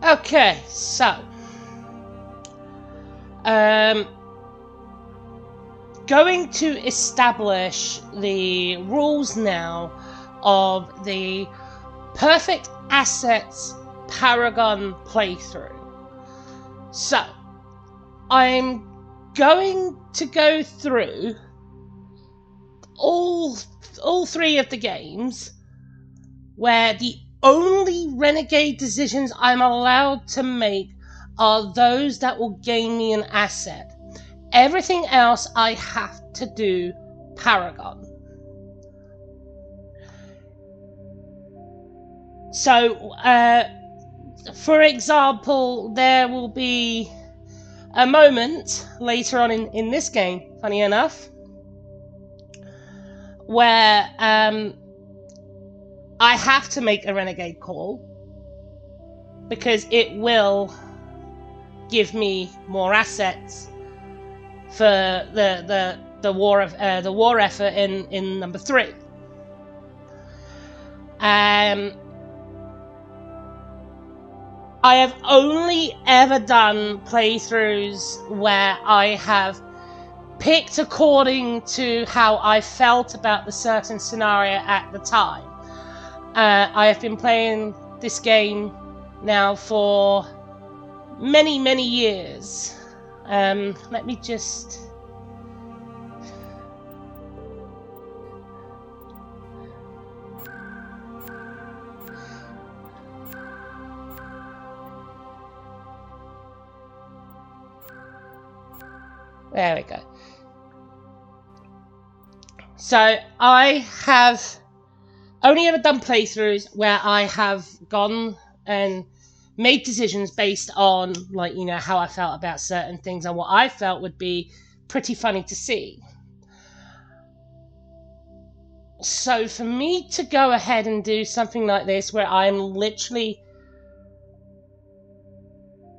Okay, so going to establish the rules now of the Perfect Assets Paragon playthrough. So I'm going to go through all three of the games where the only renegade decisions I'm allowed to make are those that will gain me an asset. Everything else I have to do Paragon. So, for example, there will be a moment later on in this game, funny enough, where I have to make a renegade call because it will give me more assets for the war effort in number 3. I have only ever done playthroughs where I have picked according to how I felt about the certain scenario at the time. I have been playing this game now for many years. Let me just... There we go. So I have only ever done playthroughs where I have gone and made decisions based on, like, you know, how I felt about certain things and what I felt would be pretty funny to see. So for me to go ahead and do something like this where I'm literally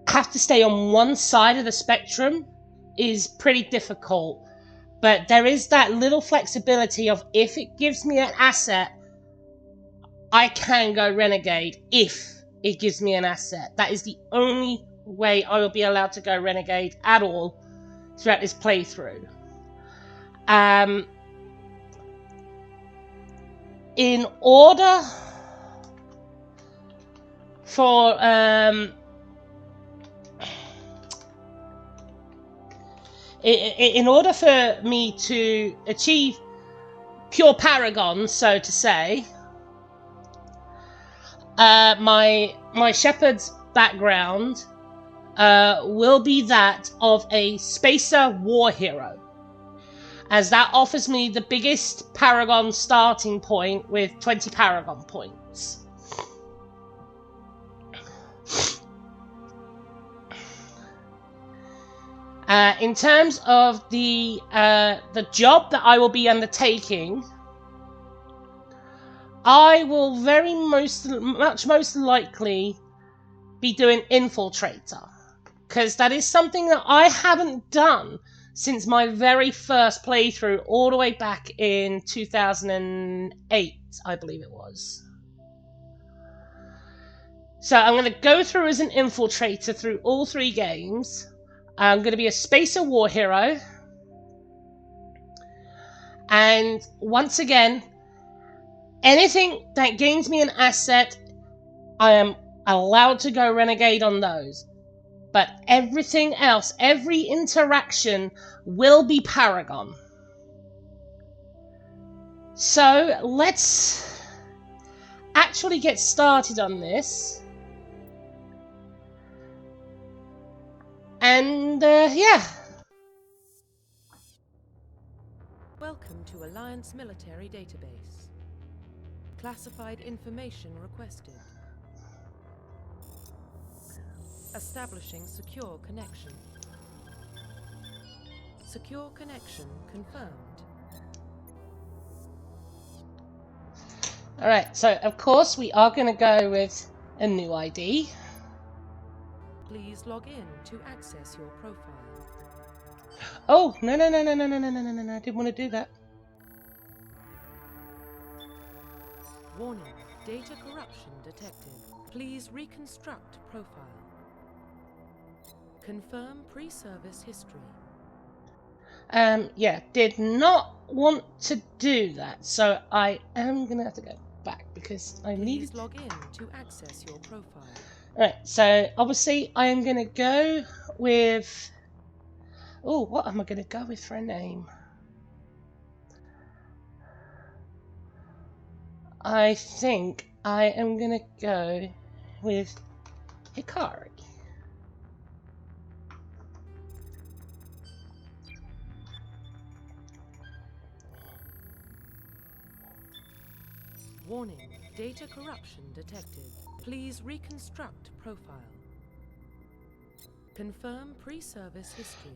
have to stay on one side of the spectrum is pretty difficult. But there is that little flexibility of, if it gives me an asset, I can go renegade if it gives me an asset. That is the only way I will be allowed to go renegade at all throughout this playthrough. In order for in order for me to achieve pure Paragon, so to say, my shepherd's background will be that of a spacer war hero, as that offers me the biggest Paragon starting point with 20 Paragon points. In terms of the job that I will be undertaking, I will most likely be doing Infiltrator, because that is something that I haven't done since my very first playthrough all the way back in 2008, I believe it was. So I'm going to go through as an Infiltrator through all 3 games. I'm going to be a spacer war hero. And once again, anything that gains me an asset, I am allowed to go renegade on those. But everything else, every interaction, will be Paragon. So let's actually get started on this. And, yeah. Welcome to Alliance Military Database. Classified information requested. Establishing secure connection. Secure connection confirmed. Alright, so of course we are going to go with a new ID. Please log in to access your profile. Oh, no, I didn't want to do that. Warning, data corruption detected. Please reconstruct profile. Confirm pre-service history. Yeah, did not want to do that, so I am gonna have to go back because I needed. Please log in to access your profile. Right, so obviously I am gonna go with. Oh, what am I gonna go with for a name? I think I am gonna go with Hikari. Warning, data corruption detected. Please reconstruct profile. Confirm pre-service history.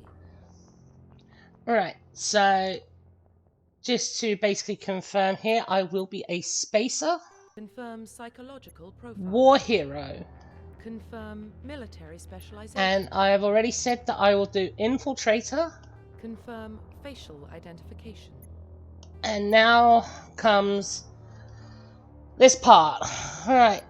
Alright, so just to basically confirm here, I will be a spacer, Confirm psychological profile. war hero, Confirm military specialization. and I have already said that I will do infiltrator, Confirm facial identification. and now comes this part. Alright.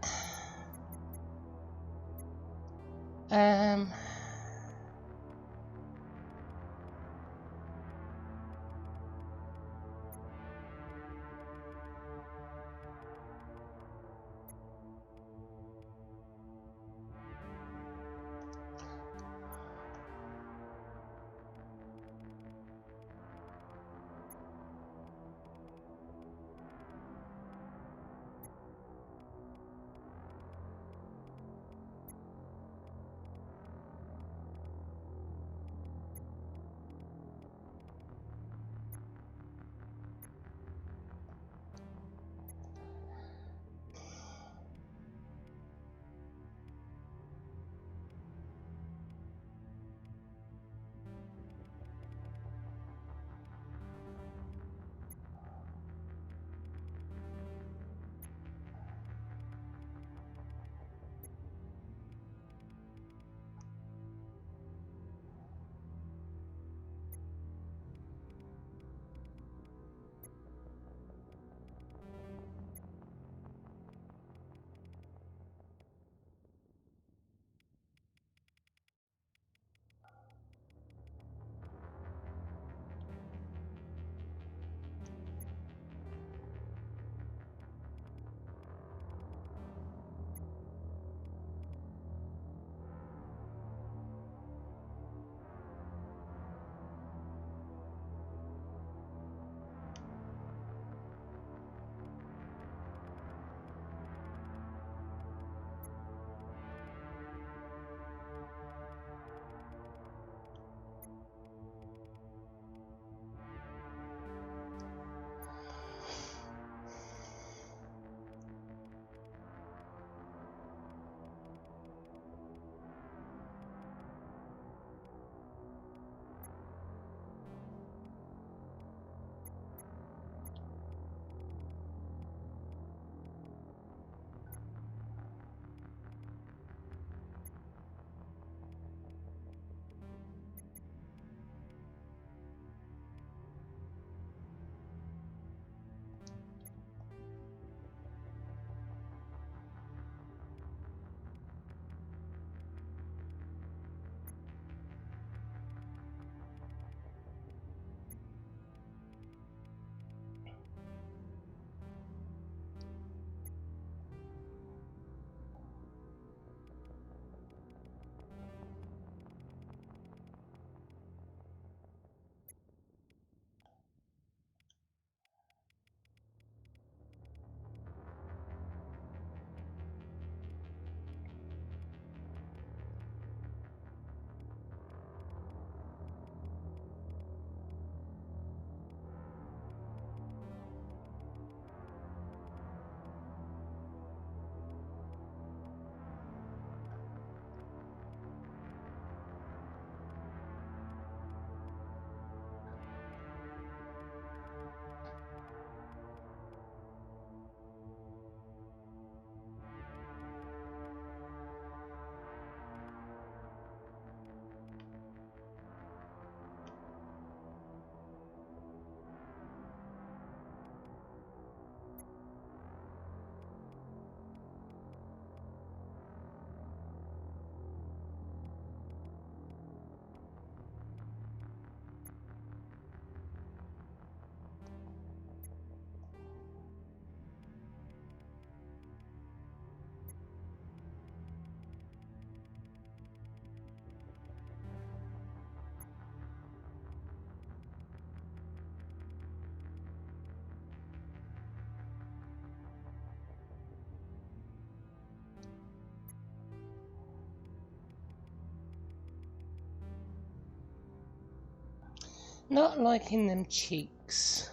Not liking them cheeks.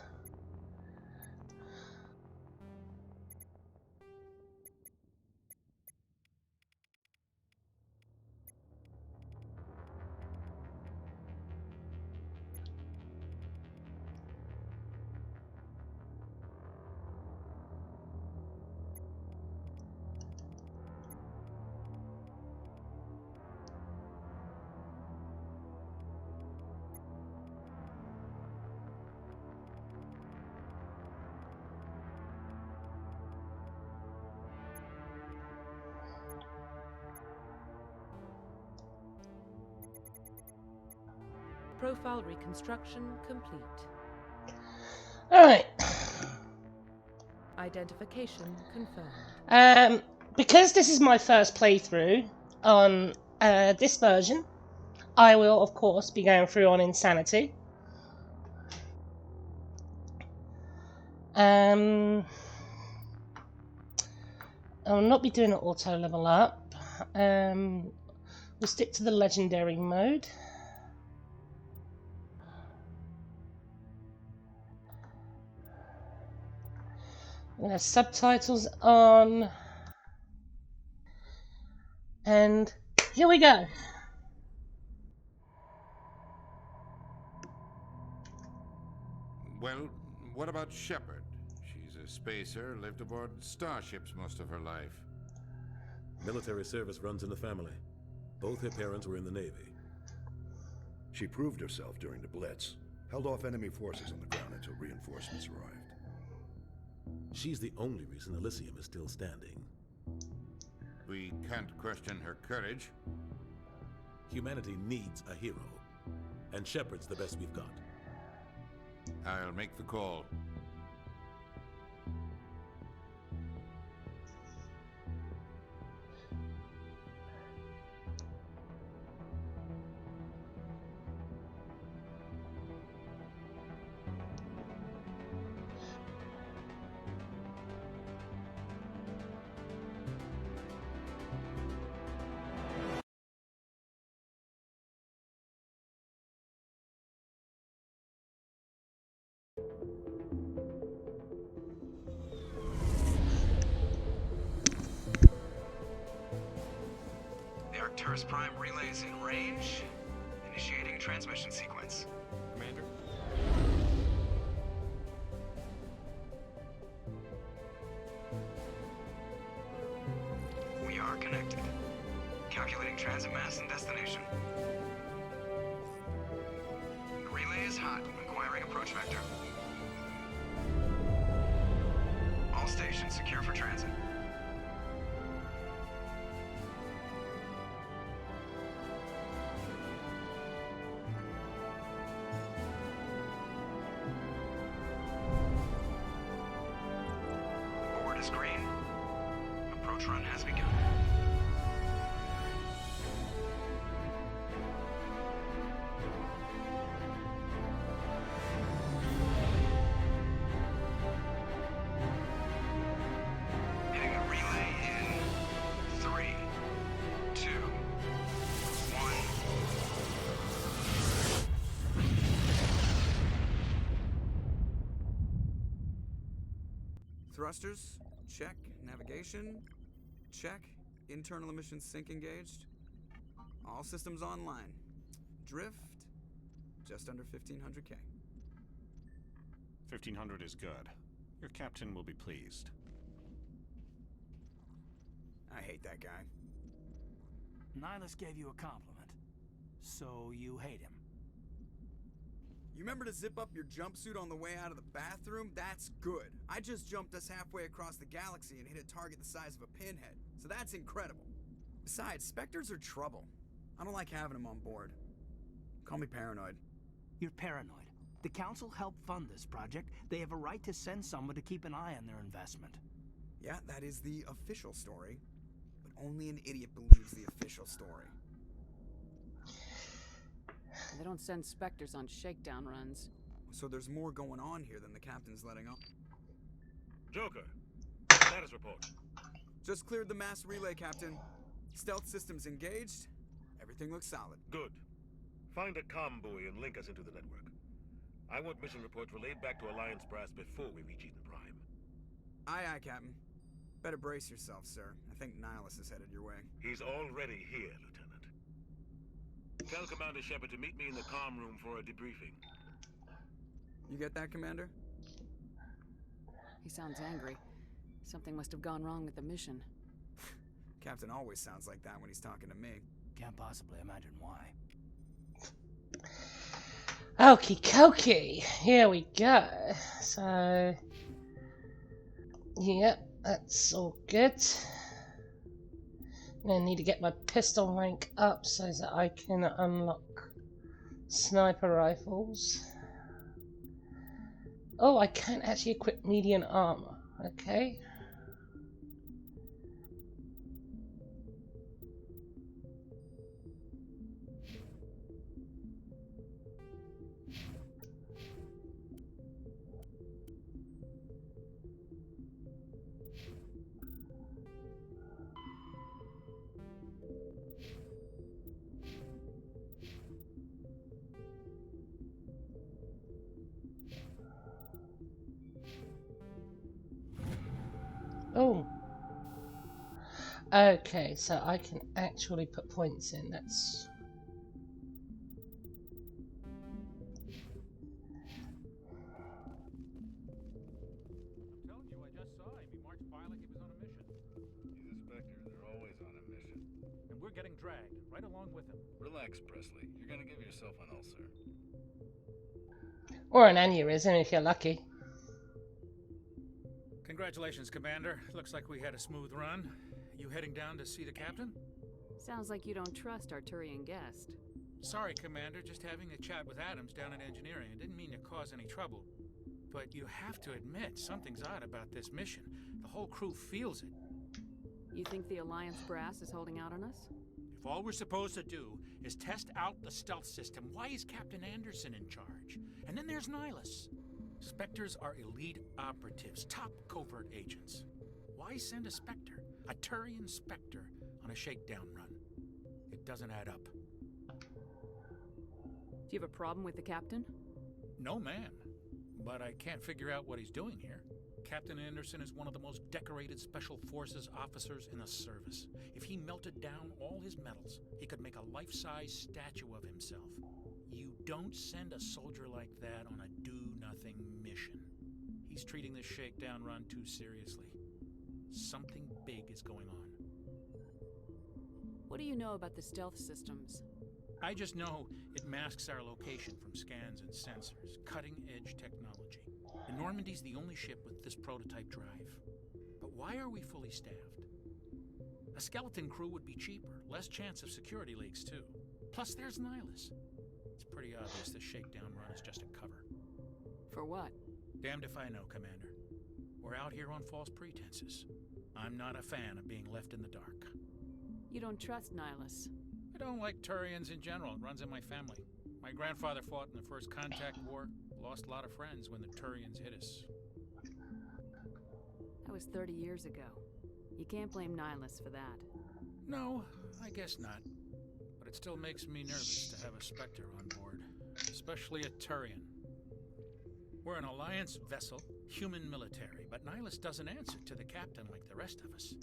Profile reconstruction complete. Alright. Identification confirmed. Because this is my first playthrough on this version, I will of course be going through on Insanity. I'll not be doing an auto level up. We'll stick to the legendary mode. We'll have subtitles on. And here we go. Well, what about Shepard? She's a spacer, lived aboard starships most of her life. Military service runs in the family. Both her parents were in the Navy. She proved herself during the Blitz, held off enemy forces on the ground until reinforcements arrived. She's the only reason Elysium is still standing. We can't question her courage. Humanity needs a hero, and Shepard's the best we've got. I'll make the call. The Arcturus Prime relay is in range. Initiating a transmission sequence. Commander? We are connected. Calculating transit mass and destination. The relay is hot. Acquiring approach vector. All stations secure for transit. Board is green. Approach run has begun. Hitting the relay in 3, 2, 1. Thrusters, check. Navigation, check. Internal emissions sync engaged. All systems online. Drift, just under 1500K. 1500 is good. Your captain will be pleased. I hate that guy. Nihilus gave you a compliment, so you hate him. You remember to zip up your jumpsuit on the way out of the bathroom? That's good. I just jumped us halfway across the galaxy and hit a target the size of a pinhead, so that's incredible. Besides, Spectres are trouble. I don't like having them on board. Call me paranoid. You're paranoid. The Council helped fund this project. They have a right to send someone to keep an eye on their investment. Yeah, that is the official story. But only an idiot believes the official story. They don't send Spectres on shakedown runs. So there's more going on here than the captain's letting on. Joker, status report. Just cleared the mass relay, Captain. Stealth systems engaged. Everything looks solid. Good. Find a comm buoy and link us into the network. I want mission reports relayed back to Alliance Brass before we reach Eden Prime. Aye, aye, Captain. Better brace yourself, sir. I think Nihilus is headed your way. He's already here, Lieutenant. Tell Commander Shepard to meet me in the comm room for a debriefing. You get that, Commander? He sounds angry. Something must have gone wrong with the mission. Captain always sounds like that when he's talking to me. Can't possibly imagine why. Okie dokie. Here we go. So, yep, that's all good. I'm gonna need to get my pistol rank up so that I can unlock sniper rifles. Oh, I can't actually equip medium armor. Okay. Oh. Okay, so I can actually put points in. That's... I'm telling you, I just saw him. He marched by like he was on a mission. He's a Spectre. They're always on a mission. And we're getting dragged, right along with him. Relax, Presley. You're gonna give yourself an ulcer. Or an aneurysm if you're lucky. Congratulations, Commander. Looks like we had a smooth run. You heading down to see the captain? Sounds like you don't trust our Turian guest. Sorry, Commander. Just having a chat with Adams down at engineering. I didn't mean to cause any trouble. But you have to admit, something's odd about this mission. The whole crew feels it. You think the Alliance brass is holding out on us? If all we're supposed to do is test out the stealth system, why is Captain Anderson in charge? And then there's Nihilus. Spectres are elite operatives, top covert agents. Why send a Spectre, a Turian Spectre, on a shakedown run? It doesn't add up. Do you have a problem with the captain? No, man. But I can't figure out what he's doing here. Captain Anderson is one of the most decorated Special Forces officers in the service. If he melted down all his medals, he could make a life-size statue of himself. You don't send a soldier like that on a do-nothing mission. He's treating this shakedown run too seriously. Something big is going on. What do you know about the stealth systems? I just know it masks our location from scans and sensors. Cutting-edge technology. And Normandy's the only ship with this prototype drive. But why are we fully staffed? A skeleton crew would be cheaper, less chance of security leaks too. Plus there's Nihilus. It's pretty obvious this shakedown run is just a cover. For what? Damned if I know, Commander. We're out here on false pretenses. I'm not a fan of being left in the dark. You don't trust Nihilus? I don't like Turians in general. It runs in my family. My grandfather fought in the First Contact War. Lost a lot of friends when the Turians hit us. That was 30 years ago. You can't blame Nihilus for that. No, I guess not. But it still makes me nervous to have a Spectre on board. Especially a Turian. We're an Alliance vessel, human military, but Nihilus doesn't answer to the captain like the rest of us.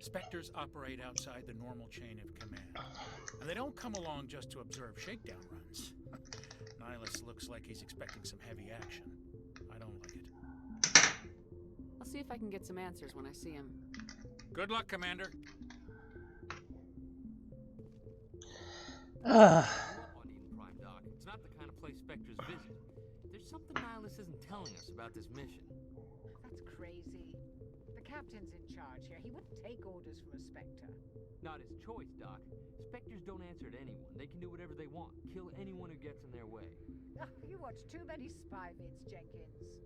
Spectres operate outside the normal chain of command. And they don't come along just to observe shakedown runs. Nihilus looks like he's expecting some heavy action. I don't like it. I'll see if I can get some answers when I see him. Good luck, Commander. On Eden Prime, Doc. It's not the kind of place Spectres visit. There's something Nihilus isn't telling us about this mission. That's crazy. The captain's in charge here. He wouldn't take orders from a Spectre. Not his choice, Doc. Spectres don't answer to anyone. They can do whatever they want. Kill anyone who gets in their way. You watch too many spy vids, Jenkins.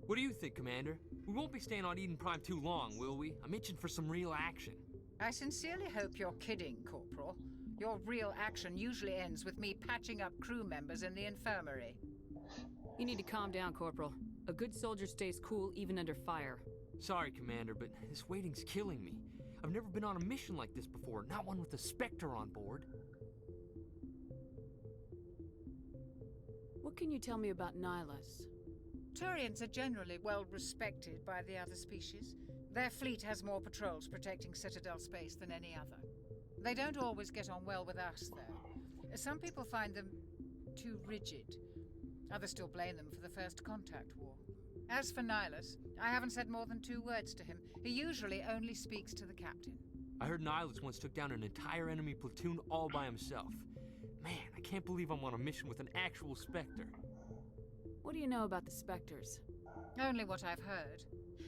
What do you think, Commander? We won't be staying on Eden Prime too long, will we? I'm itching for some real action. I sincerely hope you're kidding, Corporal. Your real action usually ends with me patching up crew members in the infirmary. You need to calm down, Corporal. A good soldier stays cool even under fire. Sorry, Commander, but this waiting's killing me. I've never been on a mission like this before, not one with a Spectre on board. What can you tell me about Nihilus? Turians are generally well respected by the other species. Their fleet has more patrols protecting Citadel space than any other. They don't always get on well with us, though. Some people find them too rigid. Others still blame them for the First Contact War. As for Nihilus, I haven't said more than 2 words to him. He usually only speaks to the captain. I heard Nihilus once took down an entire enemy platoon all by himself. Man, I can't believe I'm on a mission with an actual Spectre. What do you know about the Spectres? Only what I've heard.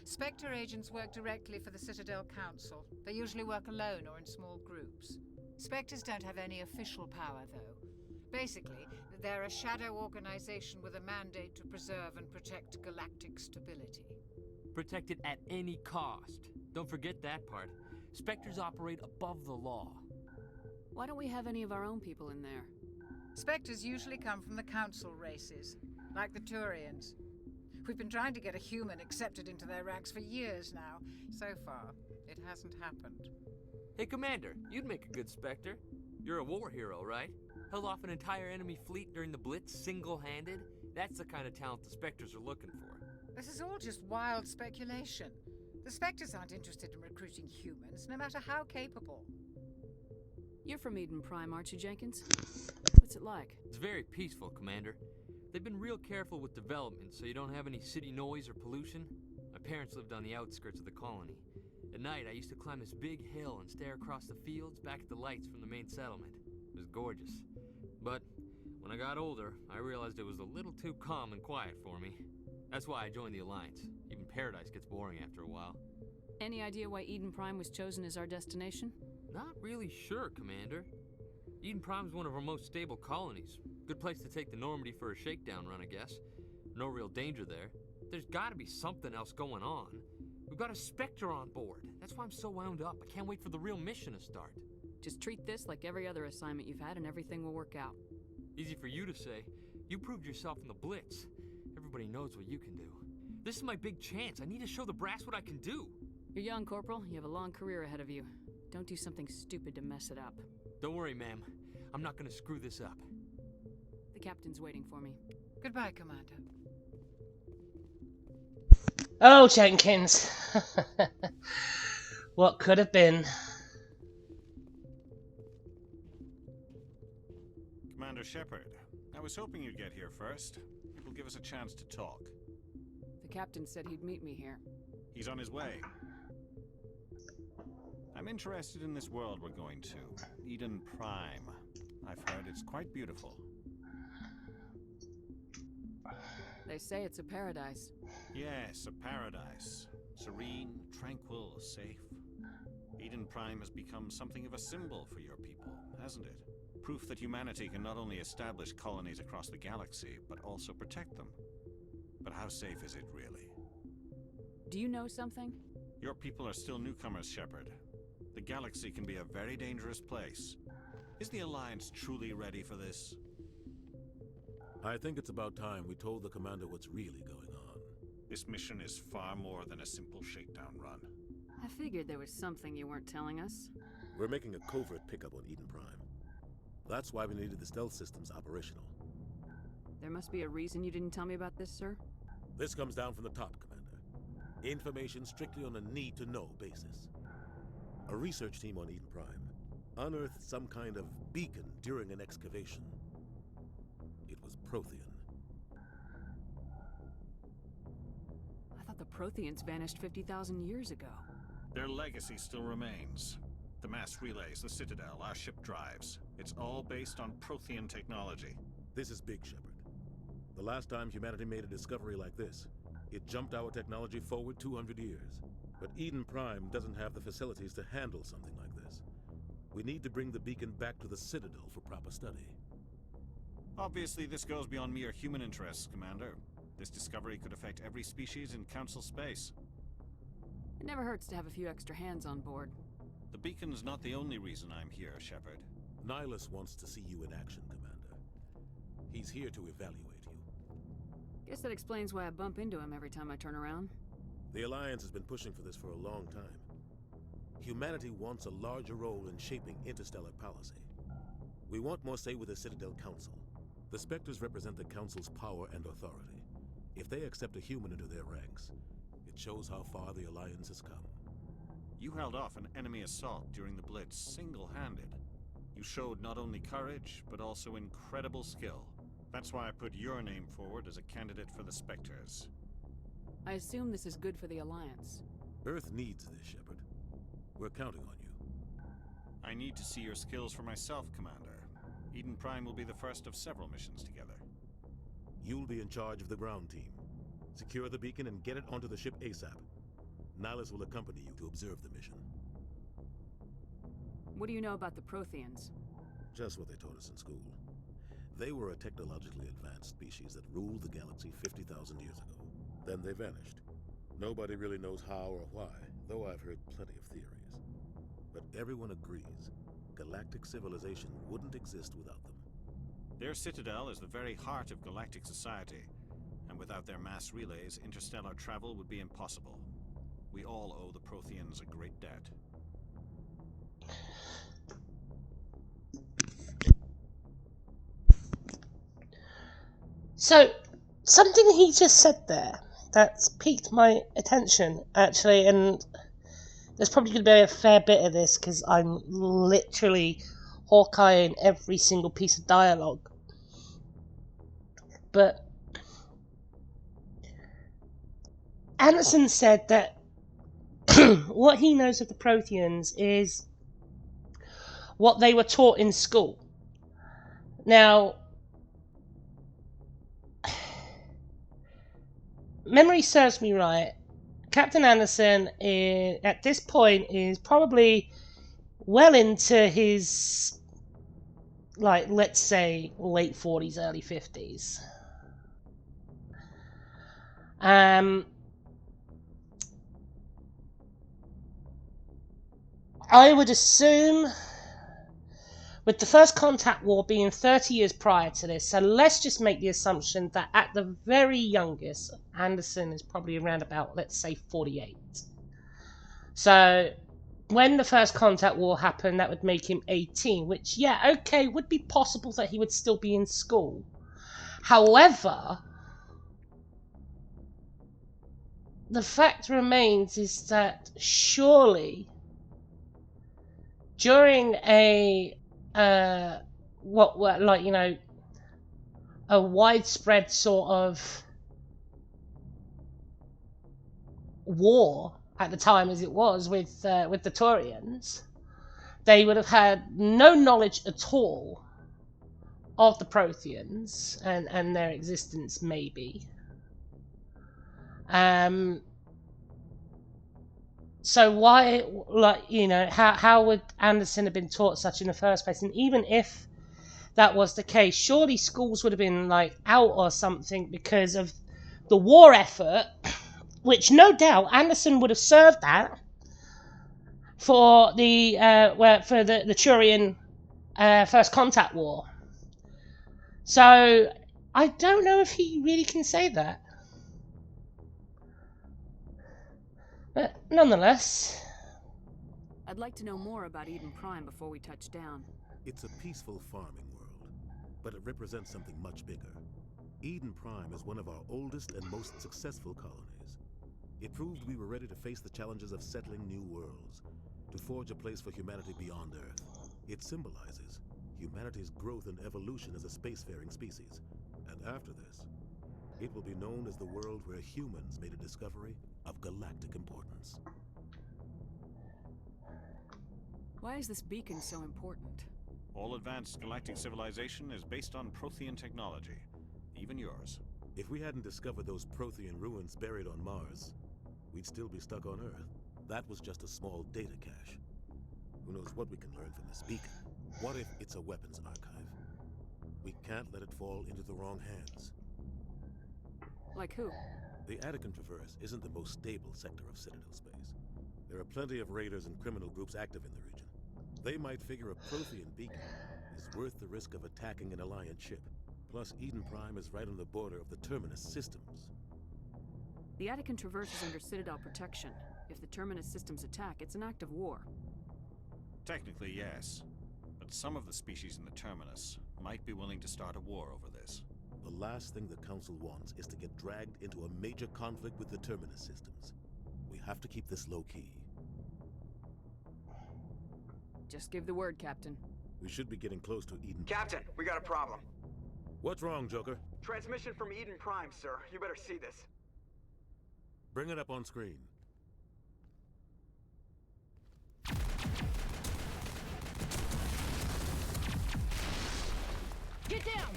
Spectre agents work directly for the Citadel Council. They usually work alone or in small groups. Spectres don't have any official power, though. Basically, they're a shadow organization with a mandate to preserve and protect galactic stability. Protect it at any cost. Don't forget that part. Spectres operate above the law. Why don't we have any of our own people in there? Spectres usually come from the Council races, like the Turians. We've been trying to get a human accepted into their ranks for years now. So far, it hasn't happened. Hey, Commander, you'd make a good Spectre. You're a war hero, right? Held off an entire enemy fleet during the Blitz single-handed? That's the kind of talent the Spectres are looking for. This is all just wild speculation. The Spectres aren't interested in recruiting humans, no matter how capable. You're from Eden Prime, aren't you, Jenkins? What's it like? It's very peaceful, Commander. They've been real careful with development, so you don't have any city noise or pollution. My parents lived on the outskirts of the colony. At night, I used to climb this big hill and stare across the fields back at the lights from the main settlement. It was gorgeous. But when I got older, I realized it was a little too calm and quiet for me. That's why I joined the Alliance. Even Paradise gets boring after a while. Any idea why Eden Prime was chosen as our destination? Not really sure, Commander. Eden Prime's one of our most stable colonies. Good place to take the Normandy for a shakedown run, I guess. No real danger there. There's gotta be something else going on. We've got a Spectre on board. That's why I'm so wound up. I can't wait for the real mission to start. Just treat this like every other assignment you've had and everything will work out. Easy for you to say. You proved yourself in the Blitz. Everybody knows what you can do. This is my big chance. I need to show the brass what I can do. You're young, Corporal. You have a long career ahead of you. Don't do something stupid to mess it up. Don't worry, ma'am. I'm not gonna screw this up. The captain's waiting for me. Goodbye, Commander. Oh, Jenkins. What could have been? Commander Shepard, I was hoping you'd get here first. It will give us a chance to talk. The captain said he'd meet me here. He's on his way. I'm interested in this world we're going to, Eden Prime. I've heard it's quite beautiful. They say it's a paradise. Yes, a paradise. Serene, tranquil, safe. Eden Prime has become something of a symbol for your people, hasn't it? Proof that humanity can not only establish colonies across the galaxy, but also protect them. But how safe is it, really? Do you know something? Your people are still newcomers, Shepard. The galaxy can be a very dangerous place. Is the Alliance truly ready for this? I think it's about time we told the Commander what's really going on. This mission is far more than a simple shakedown run. I figured there was something you weren't telling us. We're making a covert pickup on Eden Prime. That's why we needed the stealth systems operational. There must be a reason you didn't tell me about this, sir? This comes down from the top, Commander. Information strictly on a need-to-know basis. A research team on Eden Prime unearthed some kind of beacon during an excavation. It was Prothean. I thought the Protheans vanished 50,000 years ago. Their legacy still remains. The mass relays, the Citadel, our ship drives. It's all based on Prothean technology. This is big, Shepard. The last time humanity made a discovery like this, it jumped our technology forward 200 years. But Eden Prime doesn't have the facilities to handle something like this. We need to bring the beacon back to the Citadel for proper study. Obviously, this goes beyond mere human interests, Commander. This discovery could affect every species in Council space. It never hurts to have a few extra hands on board. The beacon's not the only reason I'm here, Shepard. Nihilus wants to see you in action, Commander. He's here to evaluate you. Guess that explains why I bump into him every time I turn around. The Alliance has been pushing for this for a long time. Humanity wants a larger role in shaping interstellar policy. We want more say with the Citadel Council, The Spectres represent the Council's power and authority. If they accept a human into their ranks, it shows how far the Alliance has come. You held off an enemy assault during the Blitz single-handed. You showed not only courage, but also incredible skill. That's why I put your name forward as a candidate for the Spectres. I assume this is good for the Alliance. Earth needs this, Shepard. We're counting on you. I need to see your skills for myself, Commander. Eden Prime will be the first of several missions together. You'll be in charge of the ground team. Secure the beacon and get it onto the ship ASAP. Nihilus will accompany you to observe the mission. What do you know about the Protheans? Just what they taught us in school. They were a technologically advanced species that ruled the galaxy 50,000 years ago. Then they vanished. Nobody really knows how or why, though I've heard plenty of theories. But everyone agrees, galactic civilization wouldn't exist without them. Their citadel is the very heart of galactic society, and without their mass relays, interstellar travel would be impossible. We all owe the Protheans a great debt. So, something he just said there that's piqued my attention, actually, and there's probably going to be a fair bit of this because I'm literally Hawkeyeing every single piece of dialogue. But Anderson said that what he knows of the Protheans is what they were taught in school. Now, memory serves me right, Captain Anderson at this point is probably well into his, like, let's say late 40s, early 50s. I would assume, with the First Contact War being 30 years prior to this, so let's just make the assumption that at the very youngest, Anderson is probably around about, let's say, 48. So, when the First Contact War happened, that would make him 18, which, yeah, okay, would be possible that he would still be in school. However, the fact remains is that surely during a a widespread sort of war at the time, as it was with the Turians, they would have had no knowledge at all of the Protheans and their existence, maybe. So why, how would Anderson have been taught such in the first place? And even if that was the case, surely schools would have been, like, out or something because of the war effort, which no doubt Anderson would have served that for the Turian First Contact War. So I don't know if he really can say that. But nonetheless, I'd like to know more about Eden Prime before we touch down. It's a peaceful farming world, but it represents something much bigger. Eden Prime is one of our oldest and most successful colonies. It proved we were ready to face the challenges of settling new worlds, to forge a place for humanity beyond Earth. It symbolizes humanity's growth and evolution as a spacefaring species. And after this, it will be known as the world where humans made a discovery of galactic importance. Why is this beacon so important? All advanced galactic civilization is based on Prothean technology, even yours. If we hadn't discovered those Prothean ruins buried on Mars, we'd still be stuck on Earth. That was just a small data cache. Who knows what we can learn from this beacon? What if it's a weapons archive? We can't let it fall into the wrong hands. Like who? The Paragon Traverse isn't the most stable sector of Citadel space. There are plenty of raiders and criminal groups active in the region. They might figure a Prothean beacon is worth the risk of attacking an Alliance ship. Plus, Eden Prime is right on the border of the Terminus systems. The Paragon Traverse is under Citadel protection. If the Terminus systems attack, it's an act of war. Technically, yes. But some of the species in the Terminus might be willing to start a war over this. The last thing the Council wants is to get dragged into a major conflict with the Terminus systems. We have to keep this low-key. Just give the word, Captain. We should be getting close to Eden. Captain, we got a problem. What's wrong, Joker? Transmission from Eden Prime, sir. You better see this. Bring it up on screen. Get down!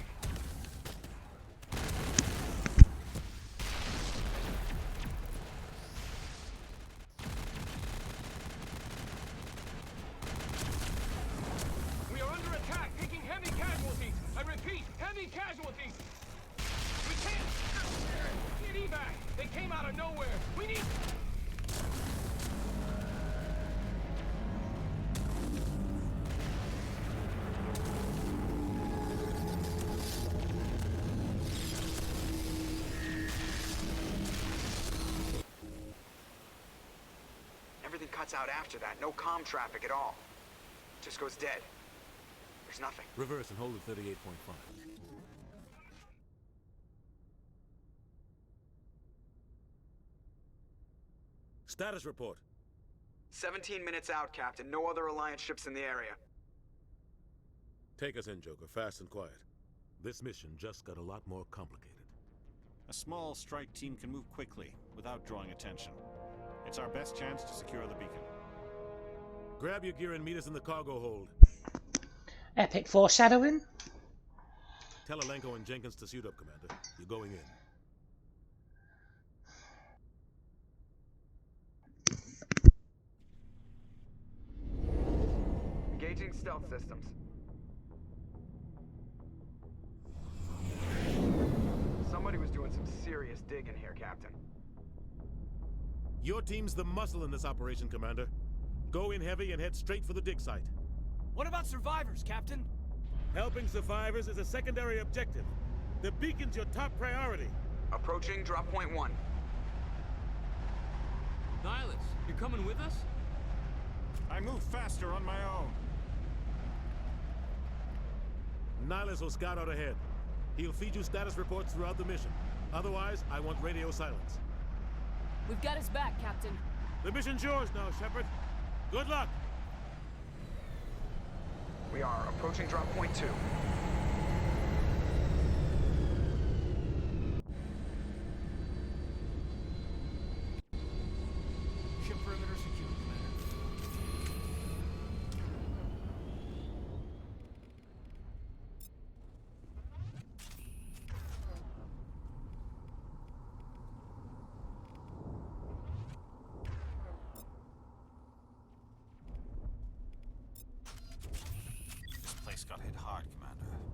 We are under attack, taking heavy casualties. I repeat, heavy casualties. We can't get evac. They came out of nowhere. We need. Everything cuts out after that. No comm traffic at all. Just goes dead. There's nothing. Reverse and hold at 38.5. Status report. 17 minutes out, Captain. No other Alliance ships in the area. Take us in, Joker, fast and quiet. This mission just got a lot more complicated. A small strike team can move quickly, without drawing attention. It's our best chance to secure the beacon. Grab your gear and meet us in the cargo hold. Epic foreshadowing. Tell Alenko and Jenkins to suit up, Commander. You're going in. Engaging stealth systems. Somebody was doing some serious digging here, Captain. Your team's the muscle in this operation, Commander. Go in heavy and head straight for the dig site. What about survivors, Captain? Helping survivors is a secondary objective. The beacon's your top priority. Approaching drop point 1. Nihilus, you're coming with us? I move faster on my own. Nihilus will scout out ahead. He'll feed you status reports throughout the mission. Otherwise, I want radio silence. We've got his back, Captain. The mission's yours now, Shepard. Good luck! We are approaching drop point 2. Ship perimeter secure, Commander. This place got hit hard, Commander.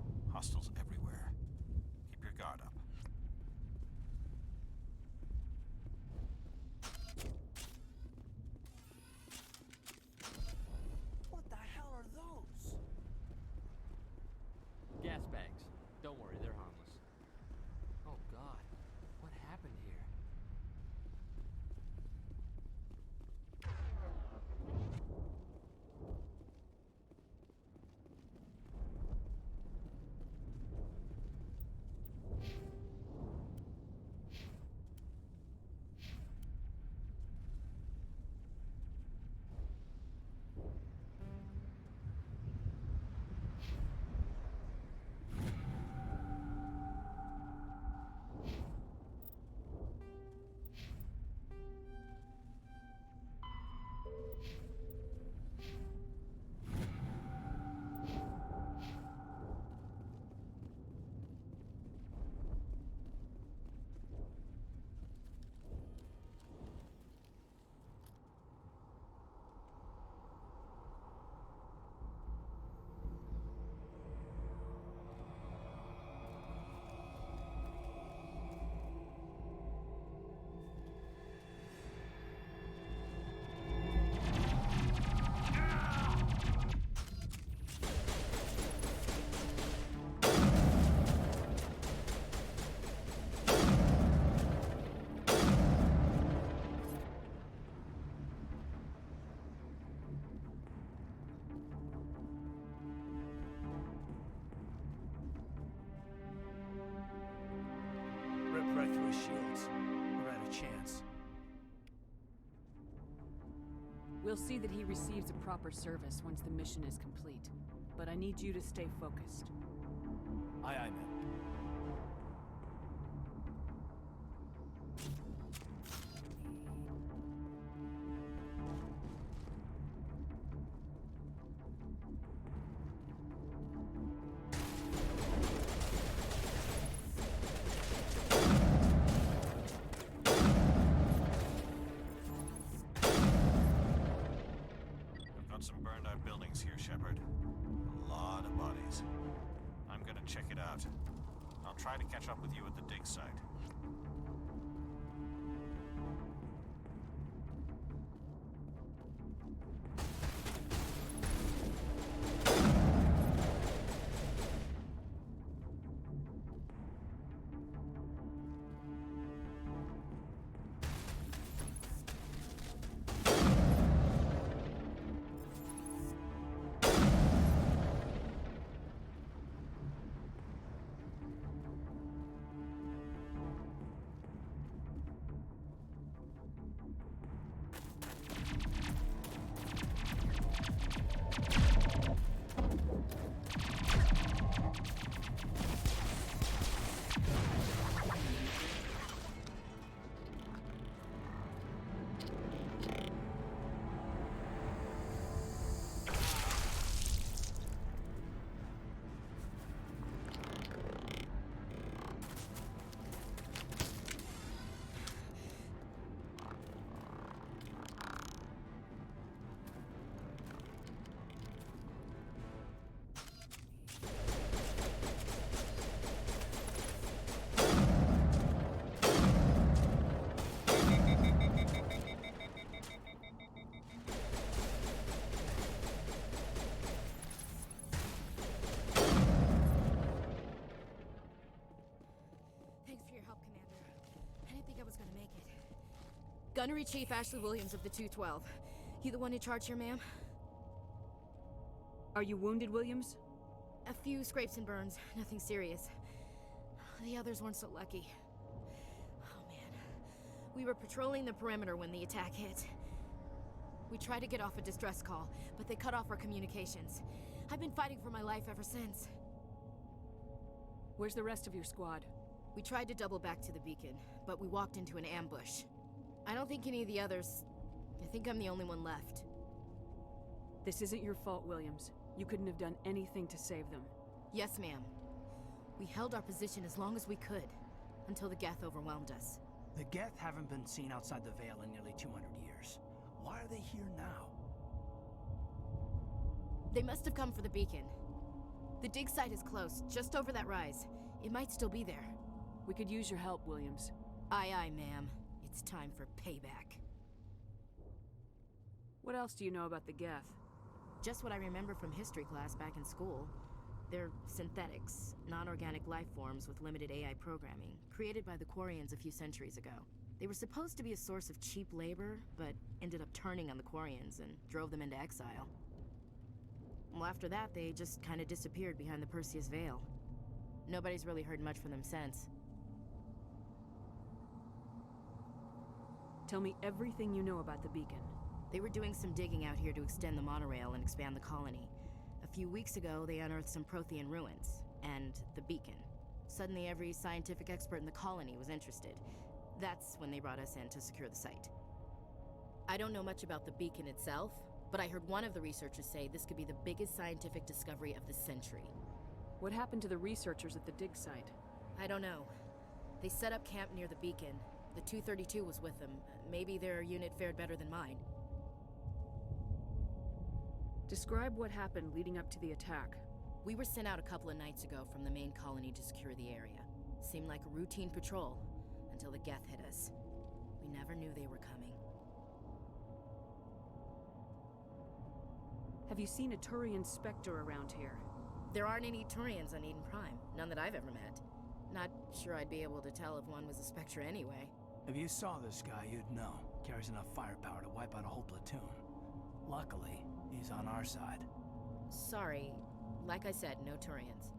We'll see that he receives a proper service once the mission is complete. But I need you to stay focused. Aye, aye, ma'am. I've got some burned out buildings here, Shepard. A lot of bodies. I'm gonna check it out. I'll try to catch up with you at the dig site. Thanks for your help, Commander. I didn't think I was gonna make it. Gunnery Chief Ashley Williams of the 212. You the one in charge here, ma'am? Are you wounded, Williams? A few scrapes and burns, nothing serious. The others weren't so lucky. Oh man. We were patrolling the perimeter when the attack hit. We tried to get off a distress call, but they cut off our communications. I've been fighting for my life ever since. Where's the rest of your squad? We tried to double back to the beacon, but we walked into an ambush. I don't think any of the others... I think I'm the only one left. This isn't your fault, Williams. You couldn't have done anything to save them. Yes, ma'am. We held our position as long as we could, until the Geth overwhelmed us. The Geth haven't been seen outside the Veil in nearly 200 years. Why are they here now? They must have come for the beacon. The dig site is close, just over that rise. It might still be there. We could use your help, Williams. Aye, aye, ma'am. It's time for payback. What else do you know about the Geth? Just what I remember from history class back in school. They're synthetics, non-organic life forms with limited AI programming, created by the Quarians a few centuries ago. They were supposed to be a source of cheap labor, but ended up turning on the Quarians and drove them into exile. Well, after that, they just kind of disappeared behind the Perseus Veil. Nobody's really heard much from them since. Tell me everything you know about the beacon. They were doing some digging out here to extend the monorail and expand the colony. A few weeks ago, they unearthed some Prothean ruins, and the beacon. Suddenly, every scientific expert in the colony was interested. That's when they brought us in to secure the site. I don't know much about the beacon itself, but I heard one of the researchers say this could be the biggest scientific discovery of the century. What happened to the researchers at the dig site? I don't know. They set up camp near the beacon. The 232 was with them. Maybe their unit fared better than mine. Describe what happened leading up to the attack. We were sent out a couple of nights ago from the main colony to secure the area. Seemed like a routine patrol, until the Geth hit us. We never knew they were coming. Have you seen a Turian Spectre around here? There aren't any Turians on Eden Prime, none that I've ever met. Not sure I'd be able to tell if one was a Spectre anyway. If you saw this guy, you'd know. Carries enough firepower to wipe out a whole platoon. Luckily, he's on our side. Sorry. Like I said, no Turians.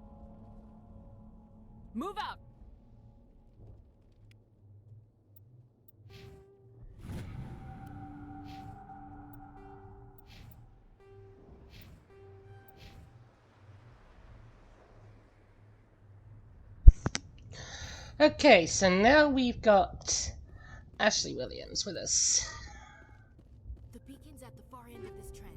Move out! Okay, so now we've got Ashley Williams with us. The beacon's at the far end of this trench.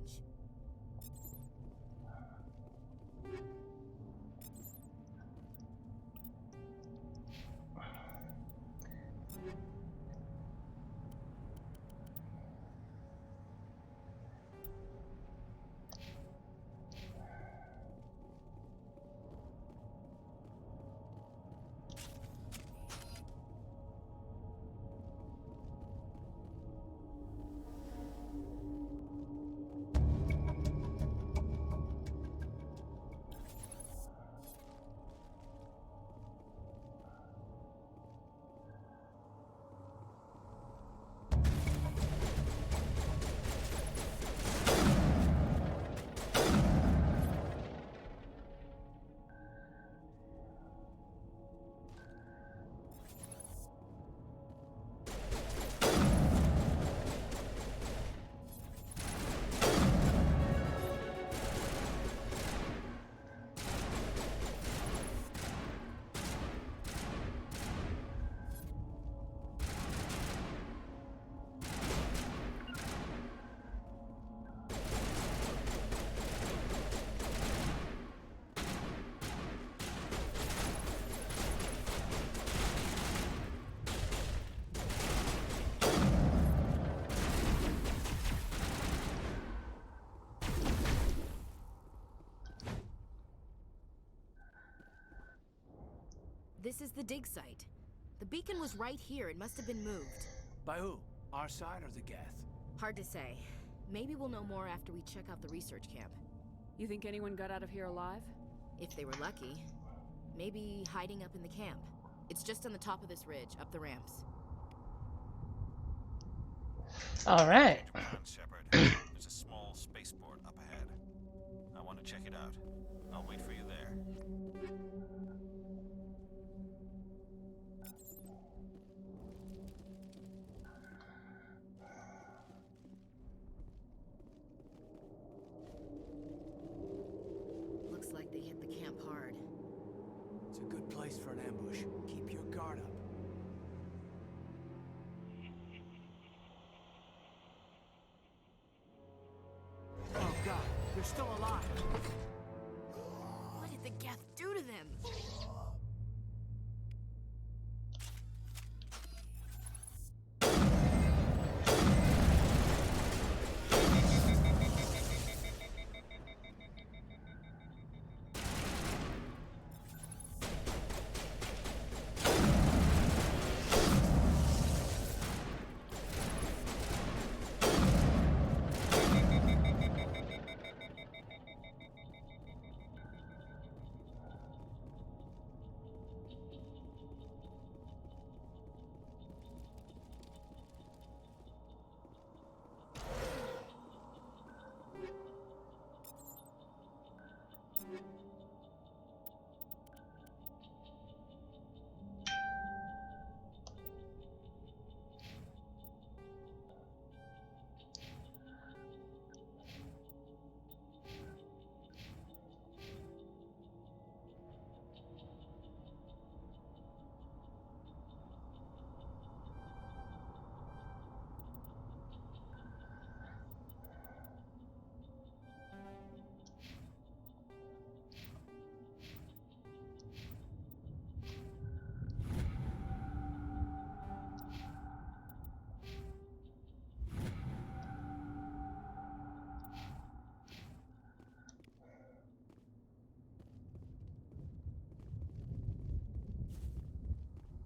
This is the dig site. The beacon was right here. It must have been moved. By who? Our side or the Geth? Hard to say. Maybe we'll know more after we check out the research camp. You think anyone got out of here alive? If they were lucky. Maybe hiding up in the camp. It's just on the top of this ridge, up the ramps. Alright. Shepard. There's a small spaceport up ahead. I want to check it out. I'll wait for you there. Looks like they hit the camp hard. It's a good place for an ambush. Keep your guard up. Oh god, they're still alive. What did the Geth do to them?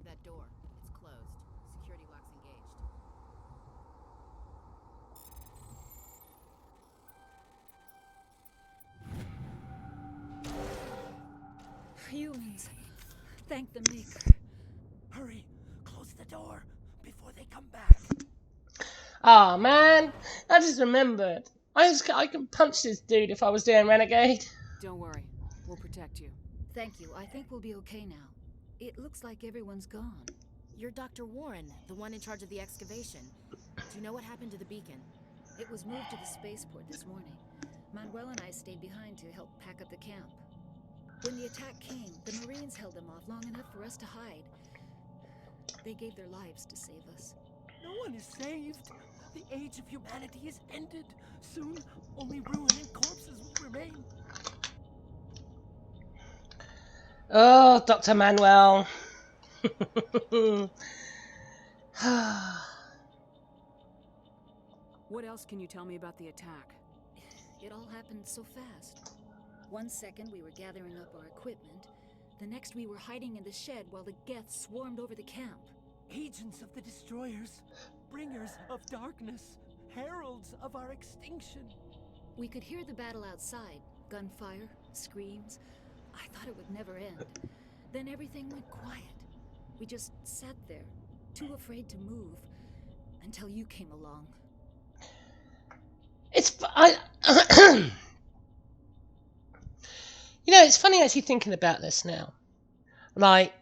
That door. It's closed. Security lock's engaged. Humans. Thank the Maker. Hurry! Close the door before they come back. Oh man, I just remembered. I can punch this dude if I was doing Renegade. Don't worry. We'll protect you. Thank you. I think we'll be okay now. It looks like everyone's gone. You're Dr. Warren, the one in charge of the excavation. Do you know what happened to the beacon? It was moved to the spaceport this morning. Manuel and I stayed behind to help pack up the camp. When the attack came, the Marines held them off long enough for us to hide. They gave their lives to save us. No one is saved. The age of humanity is ended. Soon, only ruin and corpses will remain. Oh, Dr. Manuel. What else can you tell me about the attack? It all happened so fast. 1 second we were gathering up our equipment. The next we were hiding in the shed while the Geth swarmed over the camp. Agents of the destroyers, bringers of darkness, heralds of our extinction. We could hear the battle outside. Gunfire, screams. I thought it would never end. Then everything went quiet. We just sat there, too afraid to move, until you came along. You know, it's funny actually thinking about this now. Like,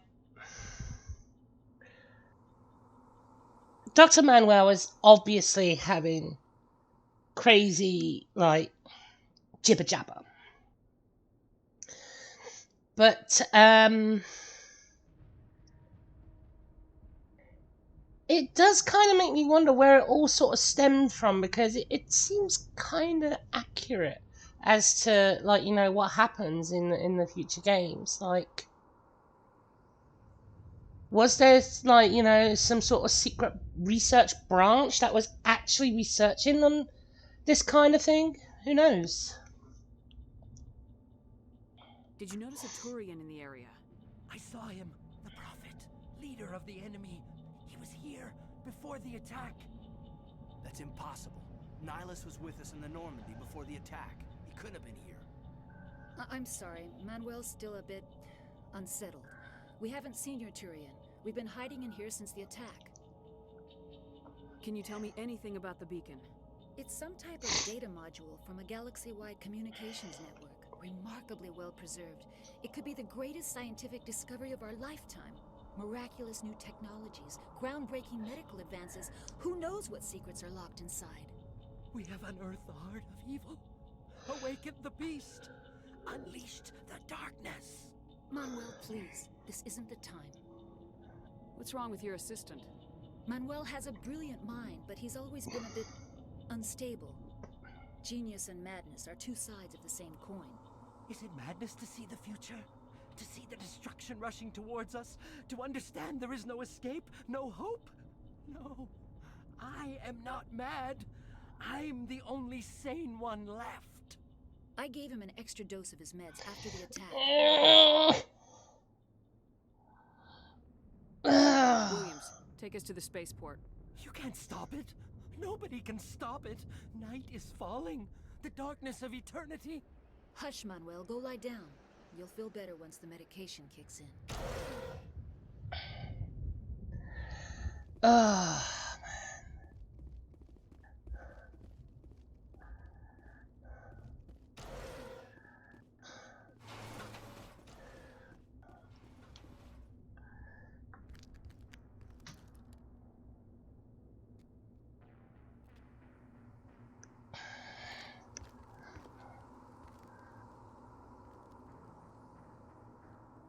Dr. Manuel was obviously having crazy, like, jibber jabber. But, it does kind of make me wonder where it all sort of stemmed from, because it seems kind of accurate as to, like, you know, what happens in the future games. Like, was there, like, you know, some sort of secret research branch that was actually researching on this kind of thing? Who knows? Did you notice a Turian in the area? I saw him, the Prophet, leader of the enemy. He was here before the attack. That's impossible. Nihilus was with us in the Normandy before the attack. He couldn't have been here. I'm sorry, Manuel's still a bit unsettled. We haven't seen your Turian. We've been hiding in here since the attack. Can you tell me anything about the beacon? It's some type of data module from a galaxy-wide communications network. Remarkably well preserved. It could be the greatest scientific discovery of our lifetime. Miraculous new technologies, groundbreaking medical advances. Who knows what secrets are locked inside? We have unearthed the heart of evil, awakened the beast, unleashed the darkness. Manuel, please. This isn't the time. What's wrong with your assistant? Manuel has a brilliant mind, but he's always been a bit unstable. Genius and madness are two sides of the same coin. Is it madness to see the future? To see the destruction rushing towards us? To understand there is no escape? No hope? No. I am not mad. I'm the only sane one left. I gave him an extra dose of his meds after the attack. Williams, take us to the spaceport. You can't stop it. Nobody can stop it. Night is falling. The darkness of eternity. Hush, Manuel. Go lie down. You'll feel better once the medication kicks in.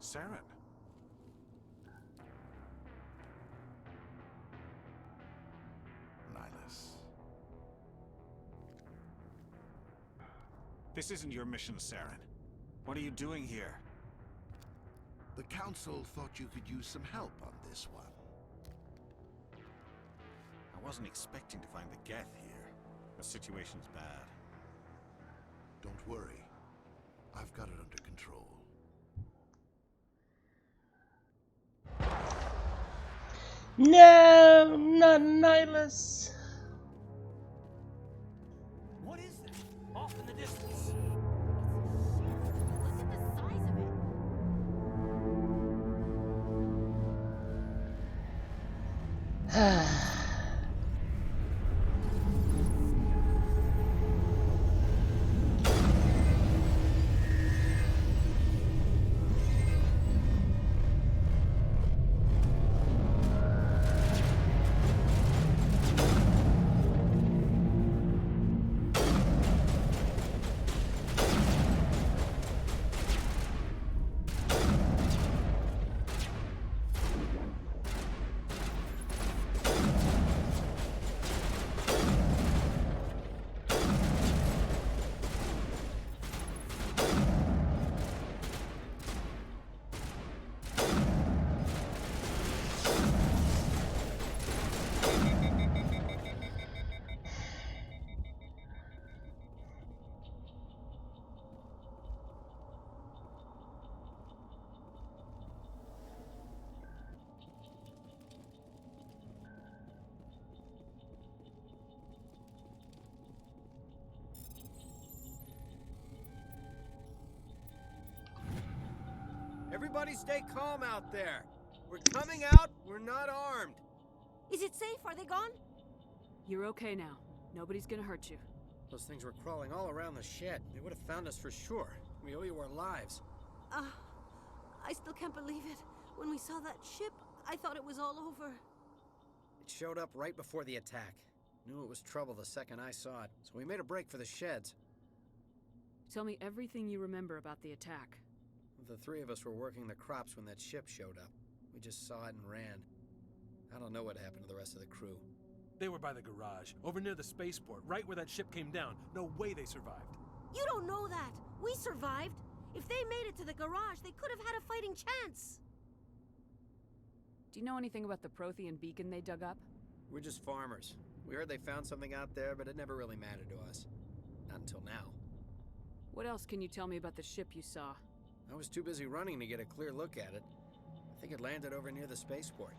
Saren. Nihilus. This isn't your mission, Saren. What are you doing here? The Council thought you could use some help on this one. I wasn't expecting to find the Geth here. The situation's bad. Don't worry. I've got it under control. No, not Nihilus. What is this? Off in the distance. Look at the size of it. Everybody stay calm out there. We're coming out, we're not armed. Is it safe? Are they gone? You're okay now. Nobody's gonna hurt you. Those things were crawling all around the shed. They would have found us for sure. We owe you our lives. I still can't believe it. When we saw that ship, I thought it was all over. It showed up right before the attack. Knew it was trouble the second I saw it, so we made a break for the sheds. Tell me everything you remember about the attack. The three of us were working the crops when that ship showed up. We just saw it and ran. I don't know what happened to the rest of the crew. They were by the garage, over near the spaceport, right where that ship came down. No way they survived. You don't know that. We survived. If they made it to the garage, they could have had a fighting chance. Do you know anything about the Prothean beacon they dug up? We're just farmers. We heard they found something out there, but it never really mattered to us. Not until now. What else can you tell me about the ship you saw? I was too busy running to get a clear look at it. I think it landed over near the spaceport.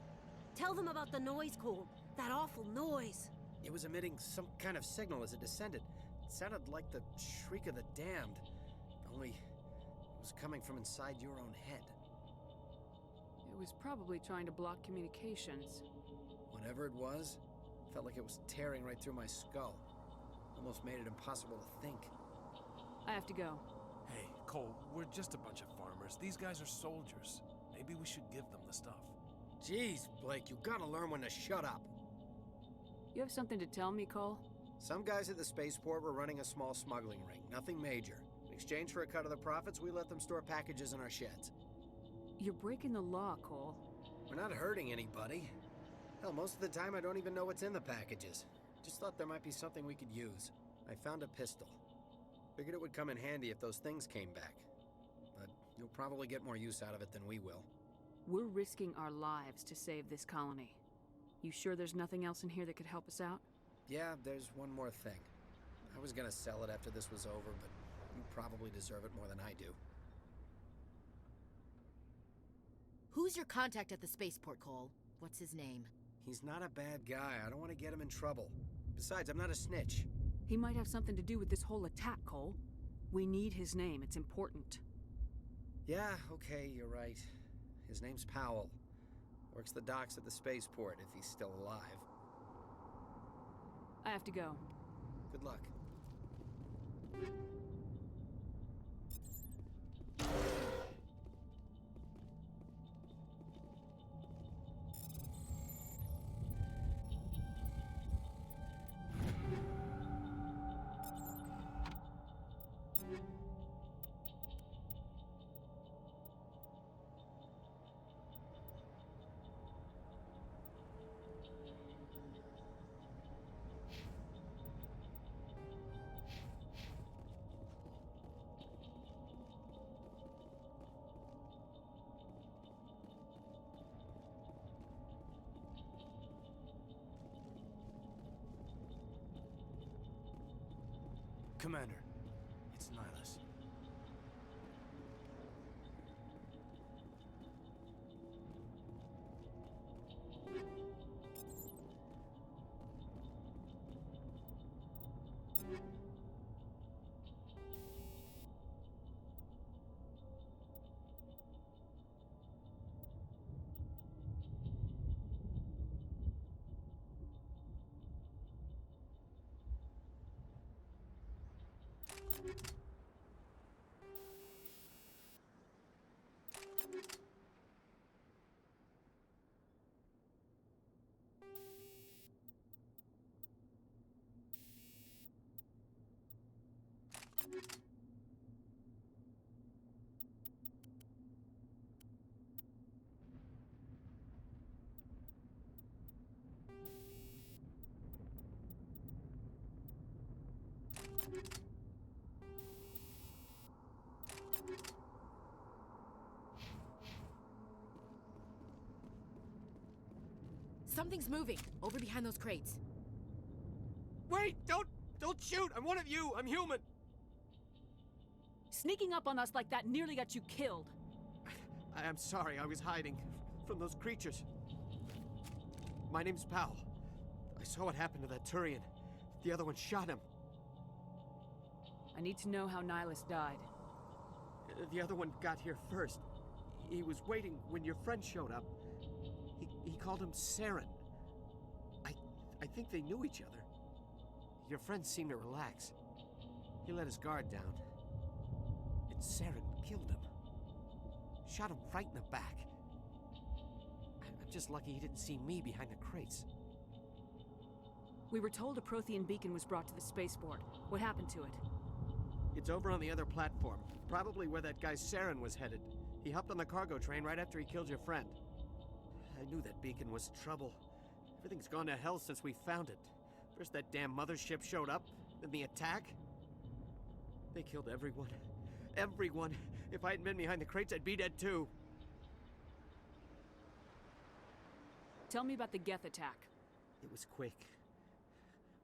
Tell them about the noise, Cole. That awful noise. It was emitting some kind of signal as it descended. It sounded like the shriek of the damned. Only it was coming from inside your own head. It was probably trying to block communications. Whatever it was, felt like it was tearing right through my skull. Almost made it impossible to think. I have to go. Hey, Cole, we're just a bunch of farmers. These guys are soldiers. Maybe we should give them the stuff. Jeez, Blake, you gotta learn when to shut up. You have something to tell me, Cole? Some guys at the spaceport were running a small smuggling ring, nothing major. In exchange for a cut of the profits, we let them store packages in our sheds. You're breaking the law, Cole. We're not hurting anybody. Hell, most of the time I don't even know what's in the packages. Just thought there might be something we could use. I found a pistol. Figured it would come in handy if those things came back. But you'll probably get more use out of it than we will. We're risking our lives to save this colony. You sure there's nothing else in here that could help us out? Yeah, there's one more thing. I was gonna sell it after this was over, but you probably deserve it more than I do. Who's your contact at the spaceport, Cole? What's his name? He's not a bad guy. I don't want to get him in trouble. Besides, I'm not a snitch. He might have something to do with this whole attack, Cole. We need his name. It's important. Yeah, okay, you're right. His name's Powell. Works the docks at the spaceport if he's still alive. I have to go. Good luck. Commander, it's Nihilus. Something's moving, over behind those crates. Wait! Don't shoot! I'm one of you! I'm human! Sneaking up on us like that nearly got you killed. I'm sorry, I was hiding from those creatures. My name's Powell. I saw what happened to that Turian. The other one shot him. I need to know how Nihilus died. The other one got here first. He was waiting when your friend showed up. He called him Saren. I think they knew each other. Your friend seemed to relax. He let his guard down. And Saren killed him. Shot him right in the back. I'm just lucky he didn't see me behind the crates. We were told a Prothean beacon was brought to the spaceport. What happened to it? It's over on the other platform. Probably where that guy Saren was headed. He hopped on the cargo train right after he killed your friend. I knew that beacon was trouble. Everything's gone to hell since we found it. First that damn mothership showed up, then the attack. They killed everyone. Everyone. If I hadn't been behind the crates, I'd be dead too. Tell me about the Geth attack. It was quick.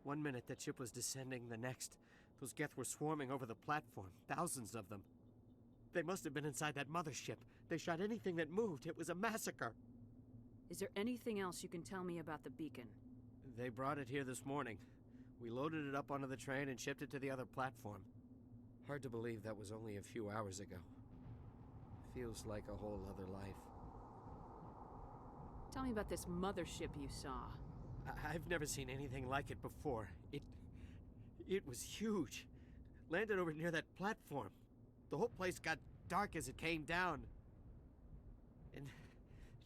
1 minute that ship was descending, the next, those Geth were swarming over the platform. Thousands of them. They must have been inside that mothership. They shot anything that moved. It was a massacre. Is there anything else you can tell me about the beacon? They brought it here this morning. We loaded it up onto the train and shipped it to the other platform. Hard to believe that was only a few hours ago. Feels like a whole other life. Tell me about this mothership you saw. I've never seen anything like it before. It was huge. Landed over near that platform. The whole place got dark as it came down. And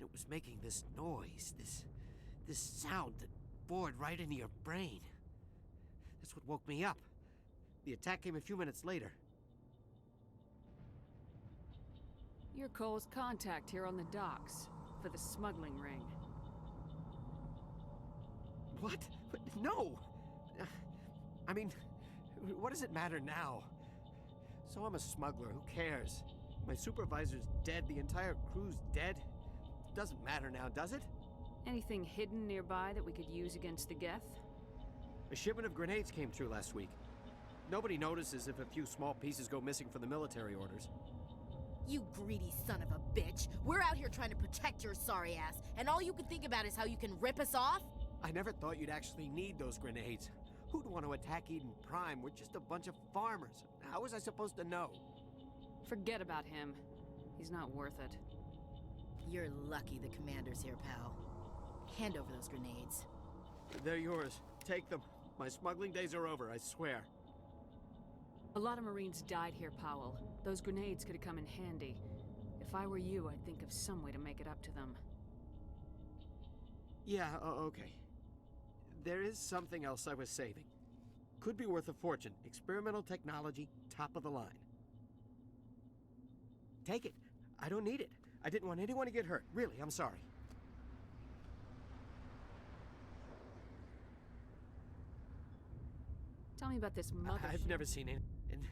it was making this noise, this sound that bored right into your brain. That's what woke me up. The attack came a few minutes later. You're Cole's contact here on the docks for the smuggling ring. What? No! I mean, what does it matter now? So I'm a smuggler, who cares? My supervisor's dead, the entire crew's dead. Doesn't matter now, does it? Anything hidden nearby that we could use against the Geth? A shipment of grenades came through last week. Nobody notices if a few small pieces go missing from the military orders. You greedy son of a bitch! We're out here trying to protect your sorry ass, and all you can think about is how you can rip us off? I never thought you'd actually need those grenades. Who'd want to attack Eden Prime? We're just a bunch of farmers. How was I supposed to know? Forget about him. He's not worth it. You're lucky the commander's here, pal. Hand over those grenades. They're yours. Take them. My smuggling days are over, I swear. A lot of Marines died here, Powell. Those grenades could have come in handy. If I were you, I'd think of some way to make it up to them. Yeah, okay. There is something else I was saving. Could be worth a fortune. Experimental technology, top of the line. Take it. I don't need it. I didn't want anyone to get hurt. Really, I'm sorry. Tell me about this mothership. I've never seen it. And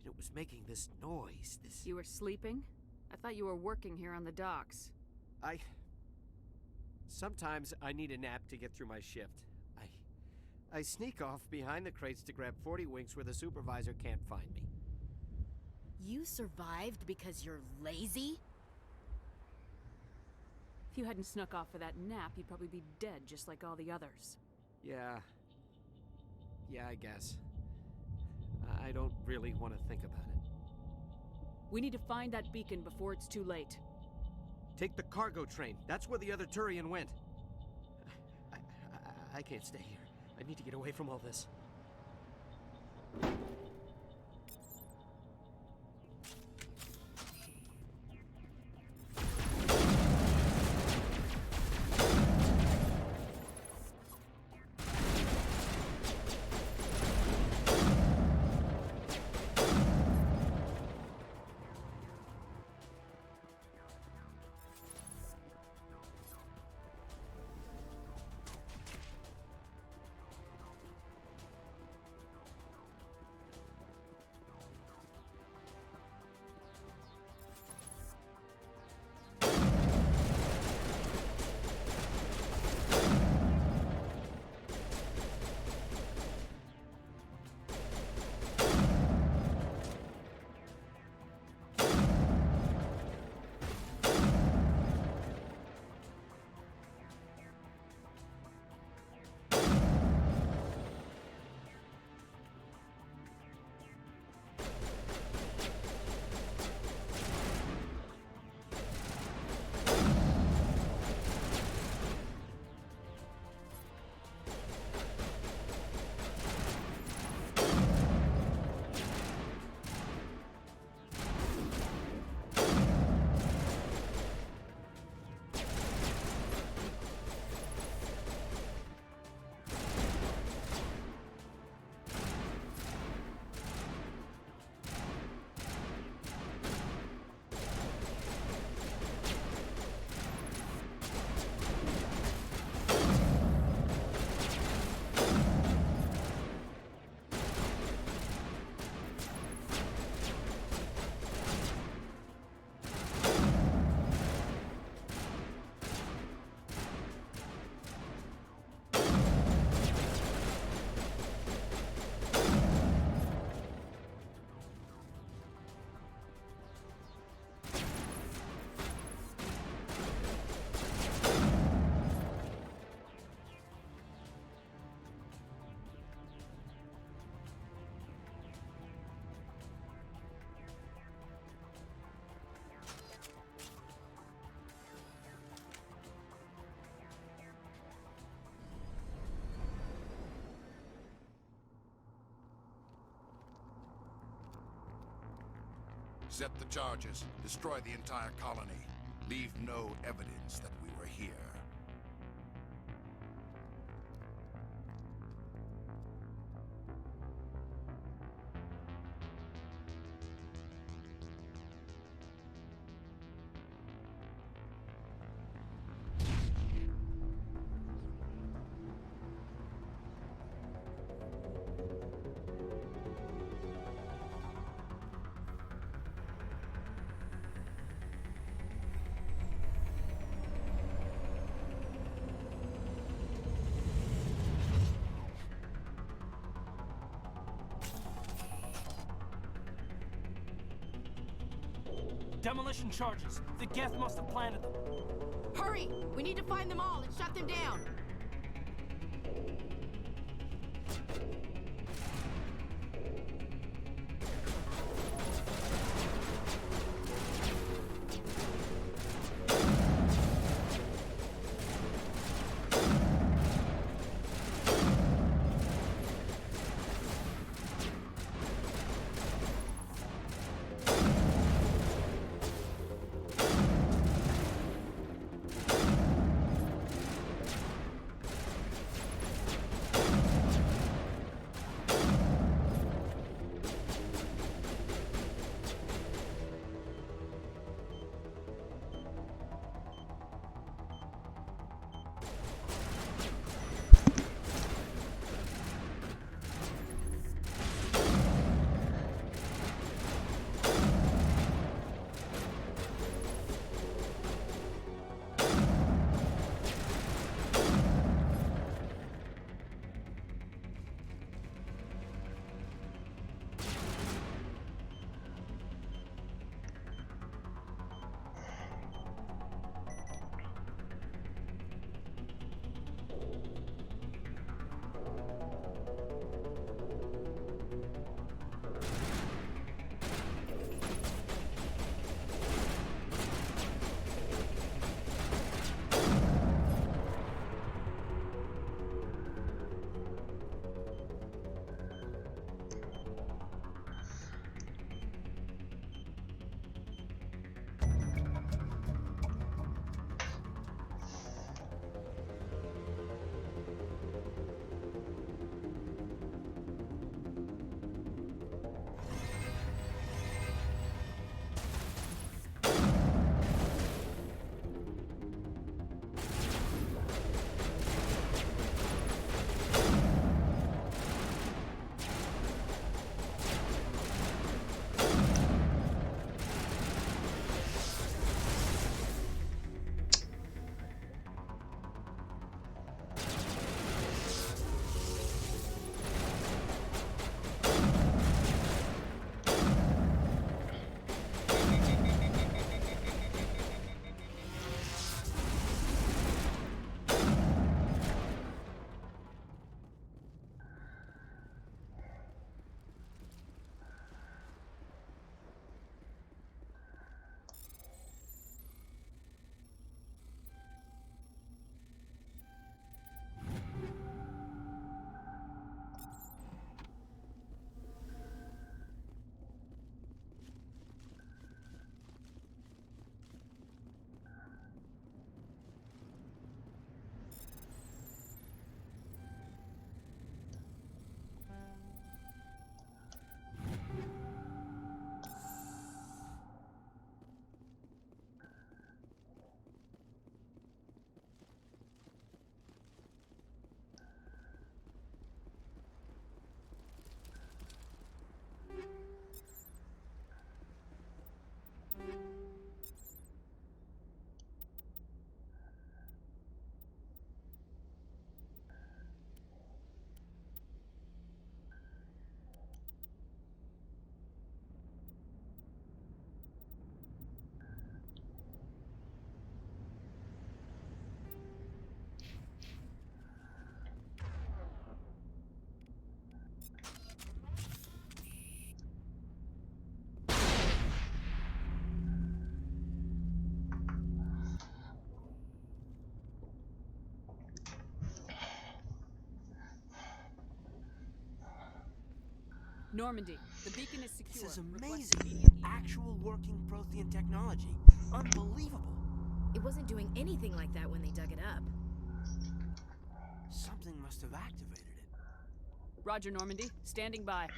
it was making this noise, You were sleeping? I thought you were working here on the docks. Sometimes I need a nap to get through my shift. I sneak off behind the crates to grab 40 winks where the supervisor can't find me. You survived because you're lazy? If you hadn't snuck off for that nap, you'd probably be dead just like all the others. Yeah, I guess. I don't really want to think about it. We need to find that beacon before it's too late. Take the cargo train. That's where the other Turian went. I can't stay here. I need to get away from all this. Set the charges. Destroy the entire colony. Leave no evidence that we were here. Demolition charges. The Geth must have planted them. Hurry! We need to find them all and shut them down! Normandy, the beacon is secure. This is Request amazing. Actual working Prothean technology. Unbelievable. It wasn't doing anything like that when they dug it up. Something must have activated it. Roger, Normandy. Standing by.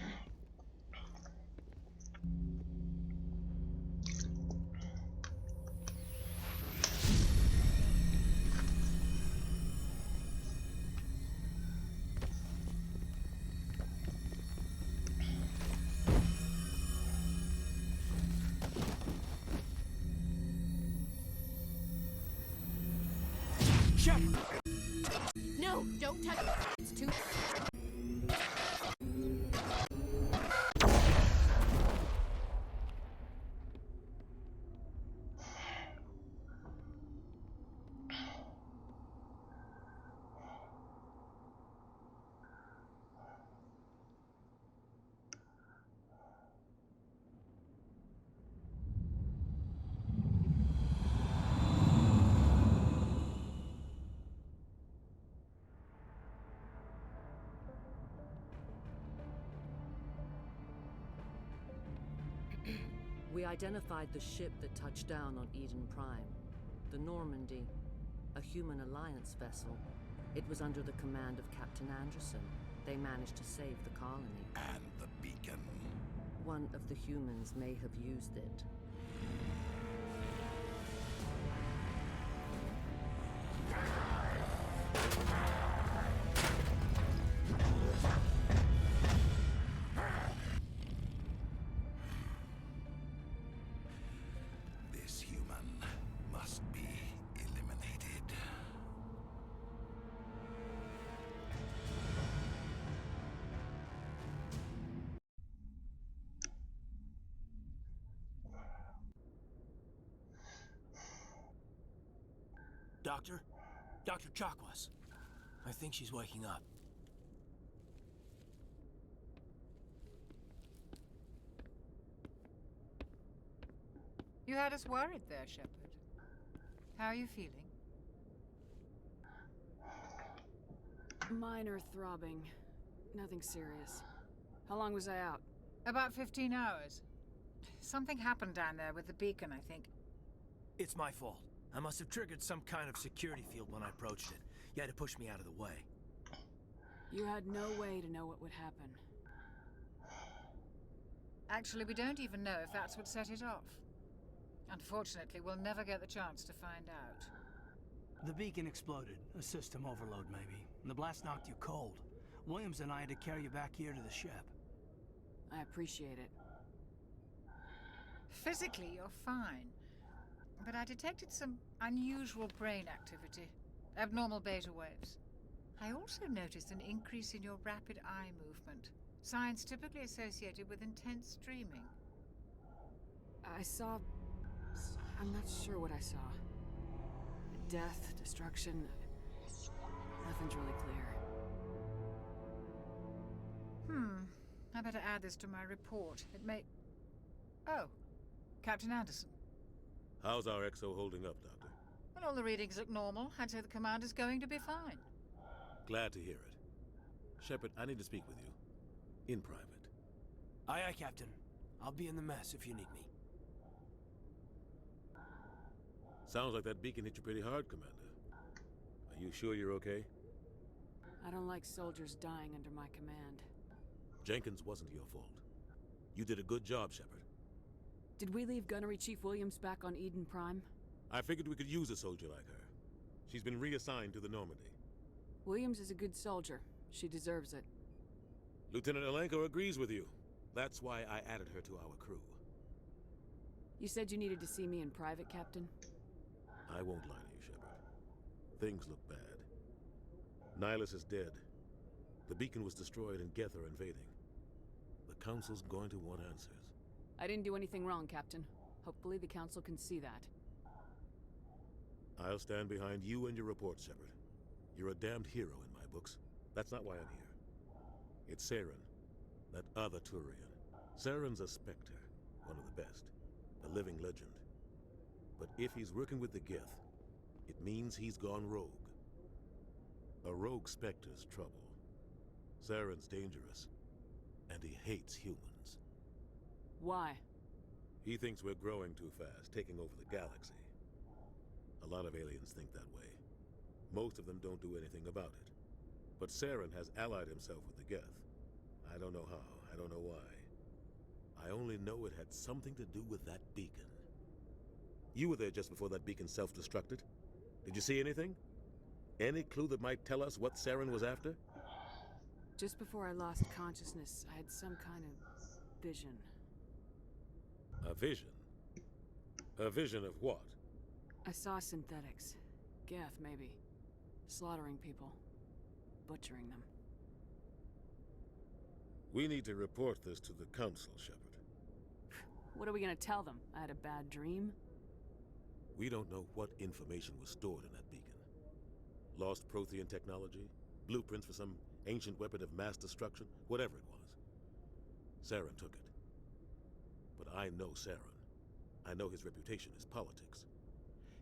No, don't touch it. It's too... We identified the ship that touched down on Eden Prime. The Normandy, a human alliance vessel. It was under the command of Captain Anderson. They managed to save the colony. And the beacon. One of the humans may have used it. This human must be eliminated. Doctor? Dr. Chakwas. I think she's waking up. You had us worried there, Shepard. How are you feeling? Minor throbbing. Nothing serious. How long was I out? About 15 hours. Something happened down there with the beacon, I think. It's my fault. I must have triggered some kind of security field when I approached it. You had to push me out of the way. You had no way to know what would happen. Actually, we don't even know if that's what set it off. Unfortunately, we'll never get the chance to find out. The beacon exploded. A system overload, maybe. And the blast knocked you cold. Williams and I had to carry you back here to the ship. I appreciate it. Physically, you're fine. But I detected some unusual brain activity. Abnormal beta waves. I also noticed an increase in your rapid eye movement. Signs typically associated with intense dreaming. I saw... I'm not sure what I saw. Death, destruction... Nothing's really clear. I better add this to my report. It may... Oh, Captain Anderson. How's our XO holding up, Doctor? Well, all the readings look normal. I'd say the commander's going to be fine. Glad to hear it. Shepard, I need to speak with you. In private. Aye, aye, Captain. I'll be in the mess if you need me. Sounds like that beacon hit you pretty hard, Commander. Are you sure you're okay? I don't like soldiers dying under my command. Jenkins wasn't your fault. You did a good job, Shepard. Did we leave Gunnery Chief Williams back on Eden Prime? I figured we could use a soldier like her. She's been reassigned to the Normandy. Williams is a good soldier. She deserves it. Lieutenant Alenko agrees with you. That's why I added her to our crew. You said you needed to see me in private, Captain? I won't lie to you, Shepard. Things look bad. Nihilus is dead. The beacon was destroyed and Geth are invading. The Council's going to want answers. I didn't do anything wrong, Captain. Hopefully the Council can see that. I'll stand behind you and your report, Shepard. You're a damned hero in my books. That's not why I'm here. It's Saren, that other Turian. Saren's a Spectre, one of the best. A living legend. But if he's working with the Geth, it means he's gone rogue. A rogue Spectre's trouble. Saren's dangerous. And he hates humans. Why? He thinks we're growing too fast, taking over the galaxy. A lot of aliens think that way. Most of them don't do anything about it. But Saren has allied himself with the Geth. I don't know how, I don't know why. I only know it had something to do with that beacon. You were there just before that beacon self-destructed. Did you see anything? Any clue that might tell us what Saren was after? Just before I lost consciousness, I had some kind of vision. A vision? A vision of what? I saw synthetics. Geth, maybe. Slaughtering people. Butchering them. We need to report this to the Council, Shepard. What are we gonna tell them? I had a bad dream? We don't know what information was stored in that beacon. Lost Prothean technology? Blueprints for some ancient weapon of mass destruction? Whatever it was. Saren took it. But I know Saren. I know his reputation is politics.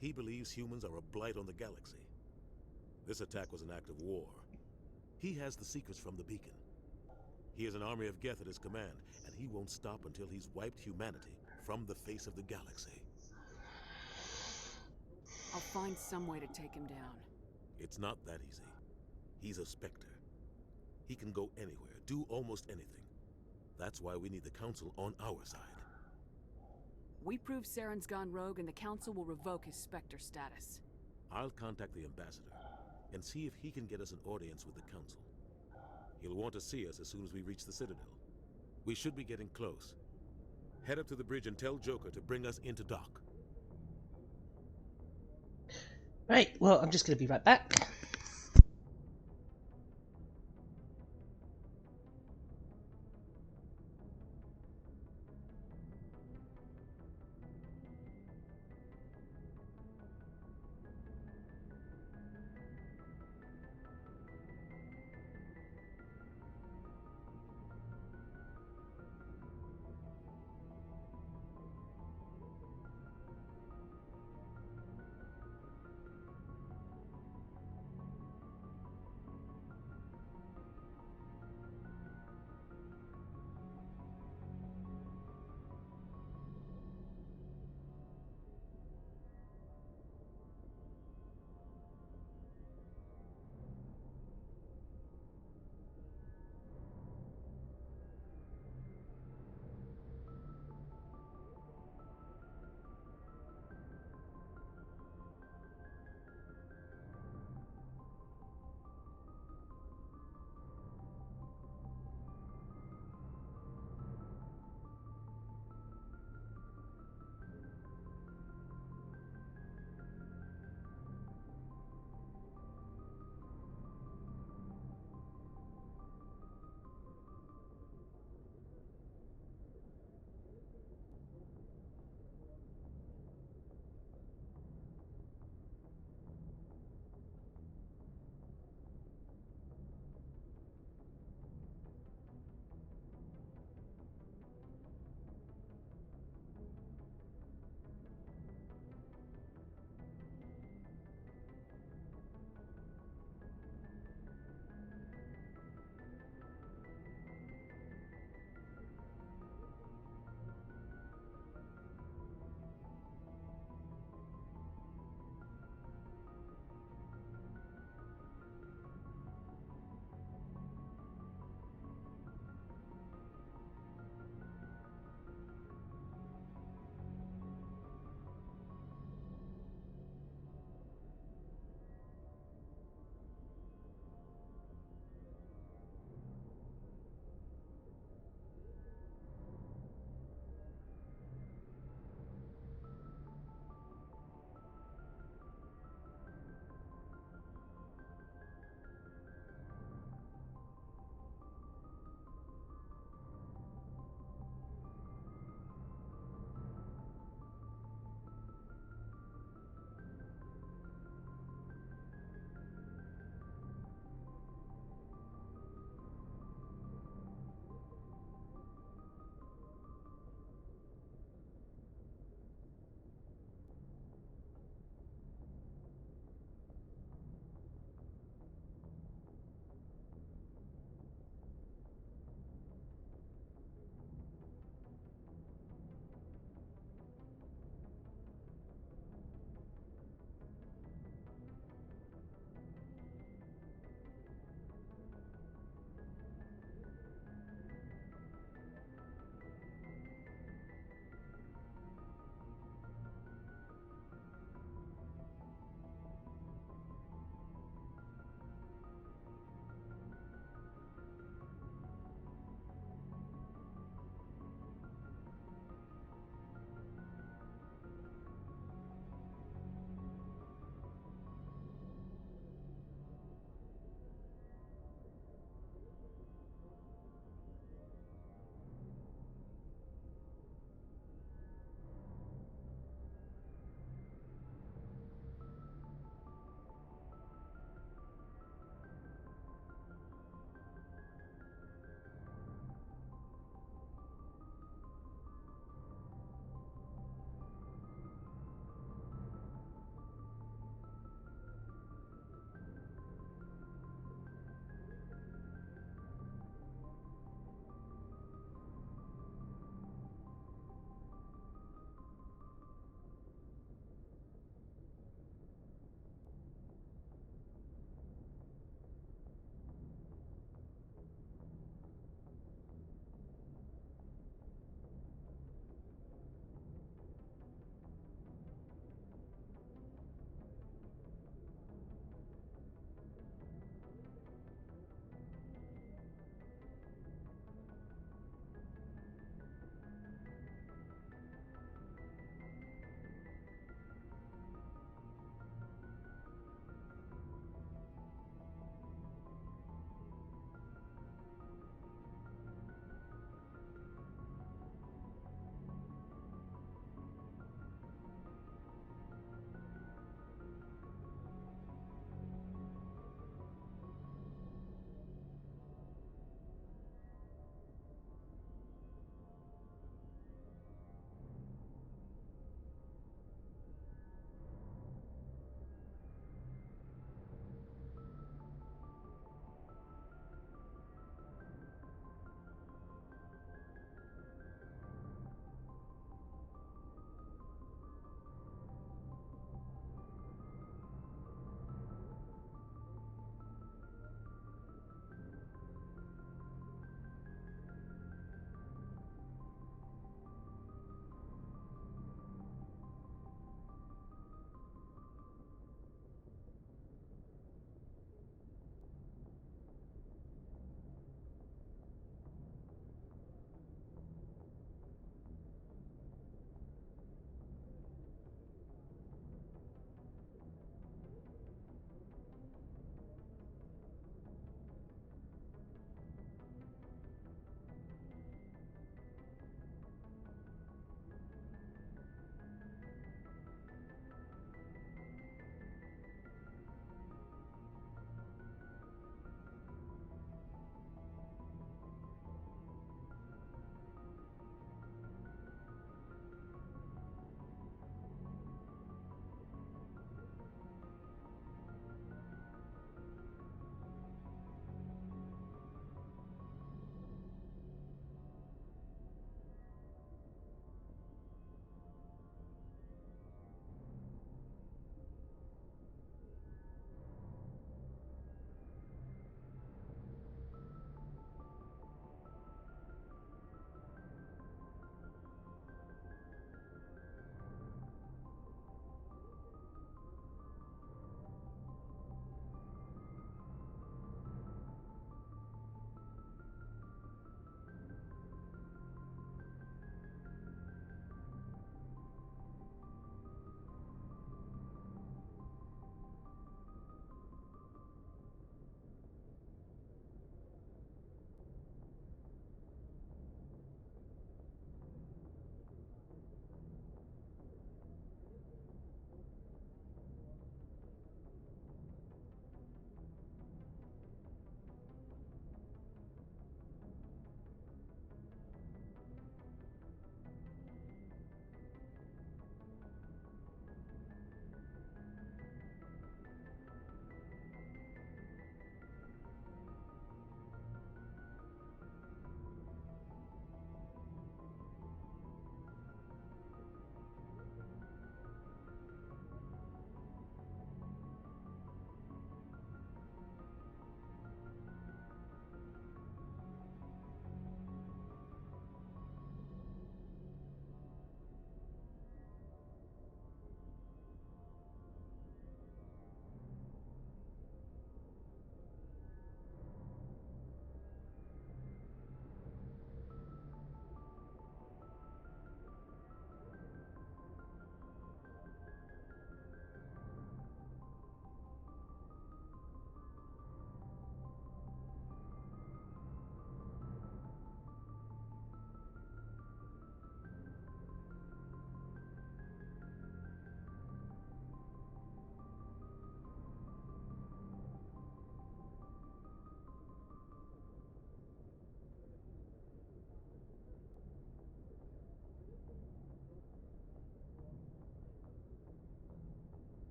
He believes humans are a blight on the galaxy. This attack was an act of war. He has the secrets from the beacon. He has an army of Geth at his command, and he won't stop until he's wiped humanity from the face of the galaxy. I'll find some way to take him down. It's not that easy. He's a Spectre. He can go anywhere, do almost anything. That's why we need the Council on our side. We prove Saren's gone rogue and the Council will revoke his Spectre status. I'll contact the Ambassador and see if he can get us an audience with the Council. He'll want to see us as soon as we reach the Citadel. We should be getting close. Head up to the bridge and tell Joker to bring us into dock. Right, well, I'm just going to be right back.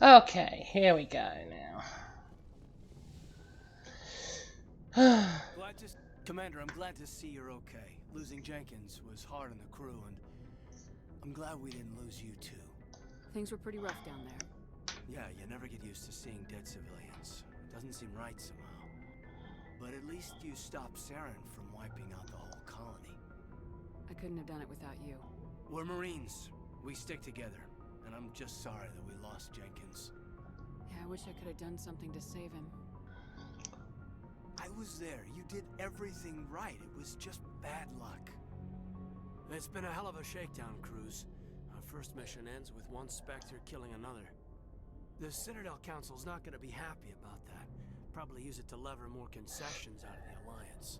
Okay, here we go now. Commander, I'm glad to see you're okay. Losing Jenkins was hard on the crew, and I'm glad we didn't lose you too. Things were pretty rough down there. Yeah, you never get used to seeing dead civilians. It doesn't seem right somehow. But at least you stopped Saren from wiping out the whole colony. I couldn't have done it without you. We're Marines. We stick together. And I'm just sorry that we lost Jenkins. Yeah, I wish I could have done something to save him. I was there. You did everything right. It was just bad luck. It's been a hell of a shakedown, Cruz. Our first mission ends with one Spectre killing another. The Citadel Council's not going to be happy about that. Probably use it to lever more concessions out of the Alliance.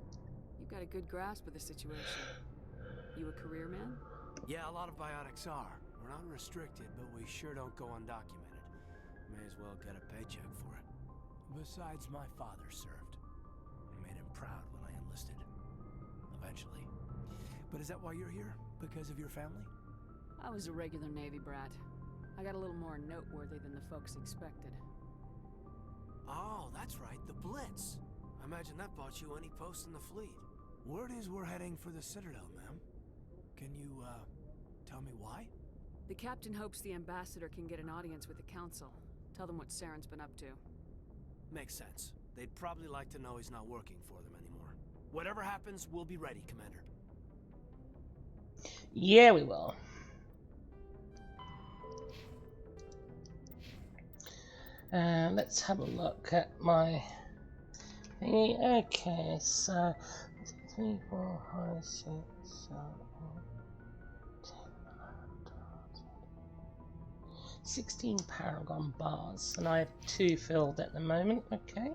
You've got a good grasp of the situation. You a career man? Yeah, a lot of biotics are. We're not restricted, but we sure don't go undocumented. May as well get a paycheck for it. Besides, my father served. I made him proud when I enlisted. Eventually. But is that why you're here? Because of your family? I was a regular Navy brat. I got a little more noteworthy than the folks expected. Oh, that's right, the Blitz. I imagine that bought you any post in the fleet. Word is we're heading for the Citadel, ma'am. Can you, tell me why? The captain hopes the ambassador can get an audience with the council. Tell them what Saren's been up to. Makes sense. They'd probably like to know he's not working for them anymore. Whatever happens, we'll be ready, Commander. Yeah, we will. Let's have a look at my thingy. Okay, so 3, 4, 5, 6, 7, 8, 10, 16 Paragon bars, and I have 2 filled at the moment. Okay.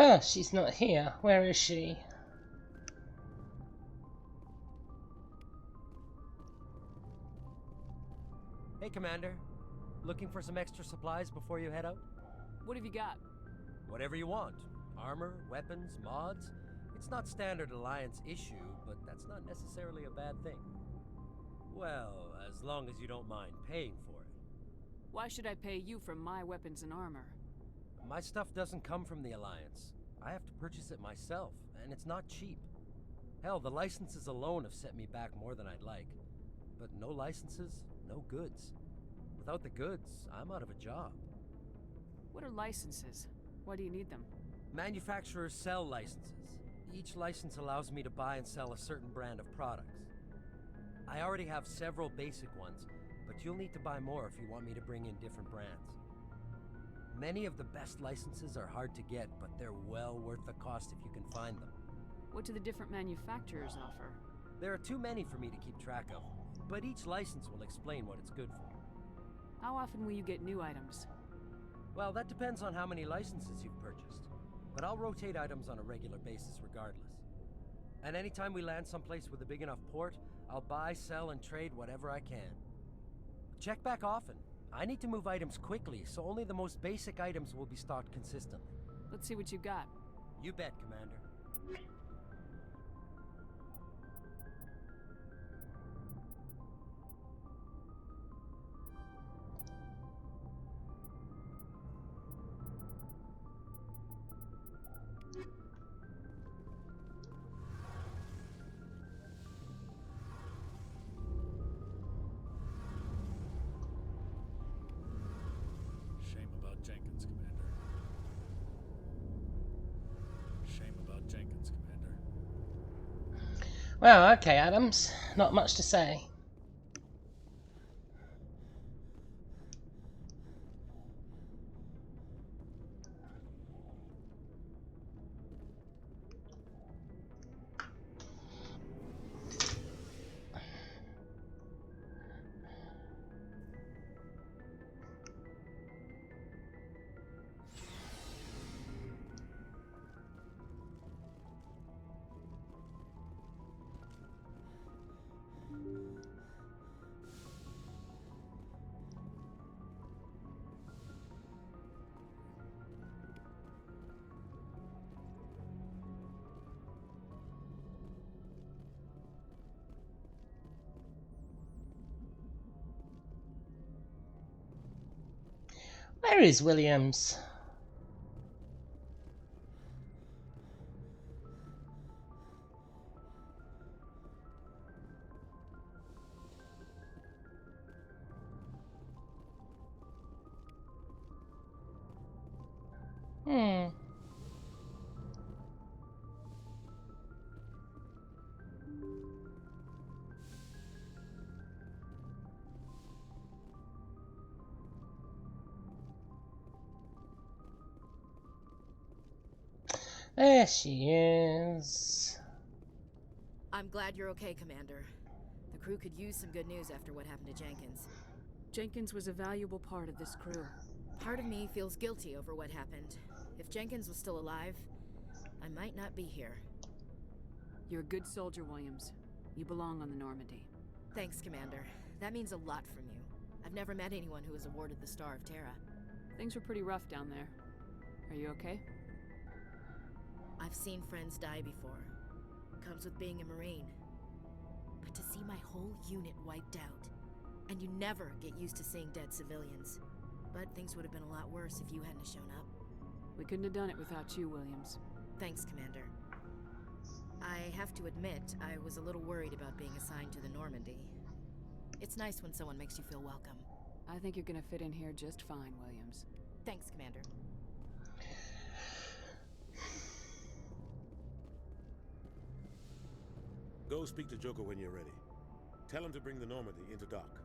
Oh, she's not here. Where is she? Hey, Commander. Looking for some extra supplies before you head out? What have you got? Whatever you want. Armor, weapons, mods. It's not standard Alliance issue, but that's not necessarily a bad thing. Well, as long as you don't mind paying for it. Why should I pay you for my weapons and armor? My stuff doesn't come from the Alliance. I have to purchase it myself, and it's not cheap. Hell, the licenses alone have set me back more than I'd like. But no licenses, no goods. Without the goods, I'm out of a job. What are licenses? Why do you need them? Manufacturers sell licenses. Each license allows me to buy and sell a certain brand of products. I already have several basic ones, but you'll need to buy more if you want me to bring in different brands. Many of the best licenses are hard to get, but they're well worth the cost if you can find them. What do the different manufacturers offer? There are too many for me to keep track of, but each license will explain what it's good for. How often will you get new items? Well, that depends on how many licenses you've purchased, but I'll rotate items on a regular basis regardless. And anytime we land someplace with a big enough port, I'll buy, sell, and trade whatever I can. Check back often. I need to move items quickly, so only the most basic items will be stocked consistently. Let's see what you got. You bet, Commander. Shame about Jenkins, Commander. Shame about Jenkins, Commander. Well, okay, Adams. Not much to say. Where is Williams? There she is. I'm glad you're okay, Commander. The crew could use some good news after what happened to Jenkins. Jenkins was a valuable part of this crew. Part of me feels guilty over what happened. If Jenkins was still alive, I might not be here. You're a good soldier, Williams. You belong on the Normandy. Thanks, Commander. That means a lot from you. I've never met anyone who was awarded the Star of Terra. Things were pretty rough down there. Are you okay? I've seen friends die before. Comes with being a Marine. But to see my whole unit wiped out, and you never get used to seeing dead civilians. But things would have been a lot worse if you hadn't shown up. We couldn't have done it without you, Williams. Thanks, Commander. I have to admit, I was a little worried about being assigned to the Normandy. It's nice when someone makes you feel welcome. I think you're gonna fit in here just fine, Williams. Thanks, Commander. Go speak to Joker when you're ready. Tell him to bring the Normandy into dock.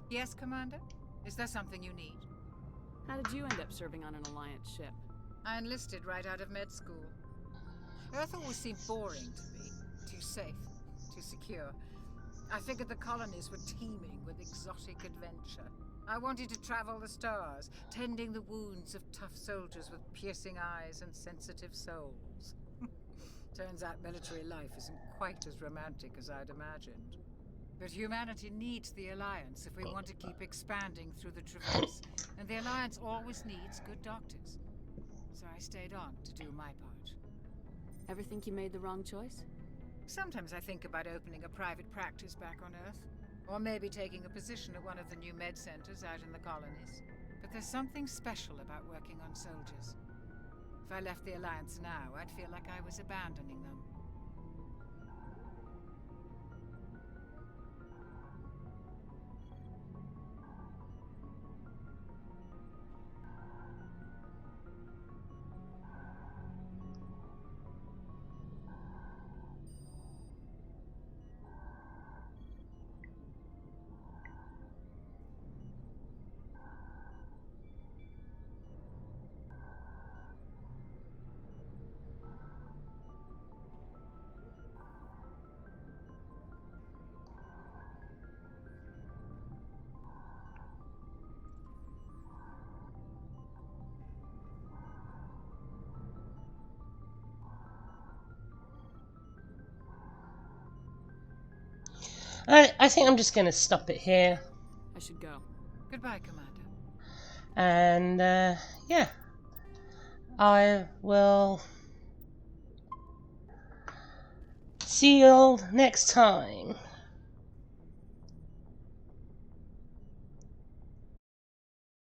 Yes, Commander? Is there something you need? How did you end up serving on an Alliance ship? I enlisted right out of med school. Earth always seemed boring to me. Too safe, too secure. I figured the colonies were teeming with exotic adventure. I wanted to travel the stars, tending the wounds of tough soldiers with piercing eyes and sensitive souls. Turns out military life isn't quite as romantic as I'd imagined. But humanity needs the Alliance if we want to keep expanding through the Traverse, and the Alliance always needs good doctors. So I stayed on to do my part. Ever think you made the wrong choice? Sometimes I think about opening a private practice back on Earth. Or maybe taking a position at one of the new med centers out in the colonies. But there's something special about working on soldiers. If I left the Alliance now, I'd feel like I was abandoning them. I think I'm just going to stop it here. I should go. Goodbye, Commander. And, yeah. I will see you all next time.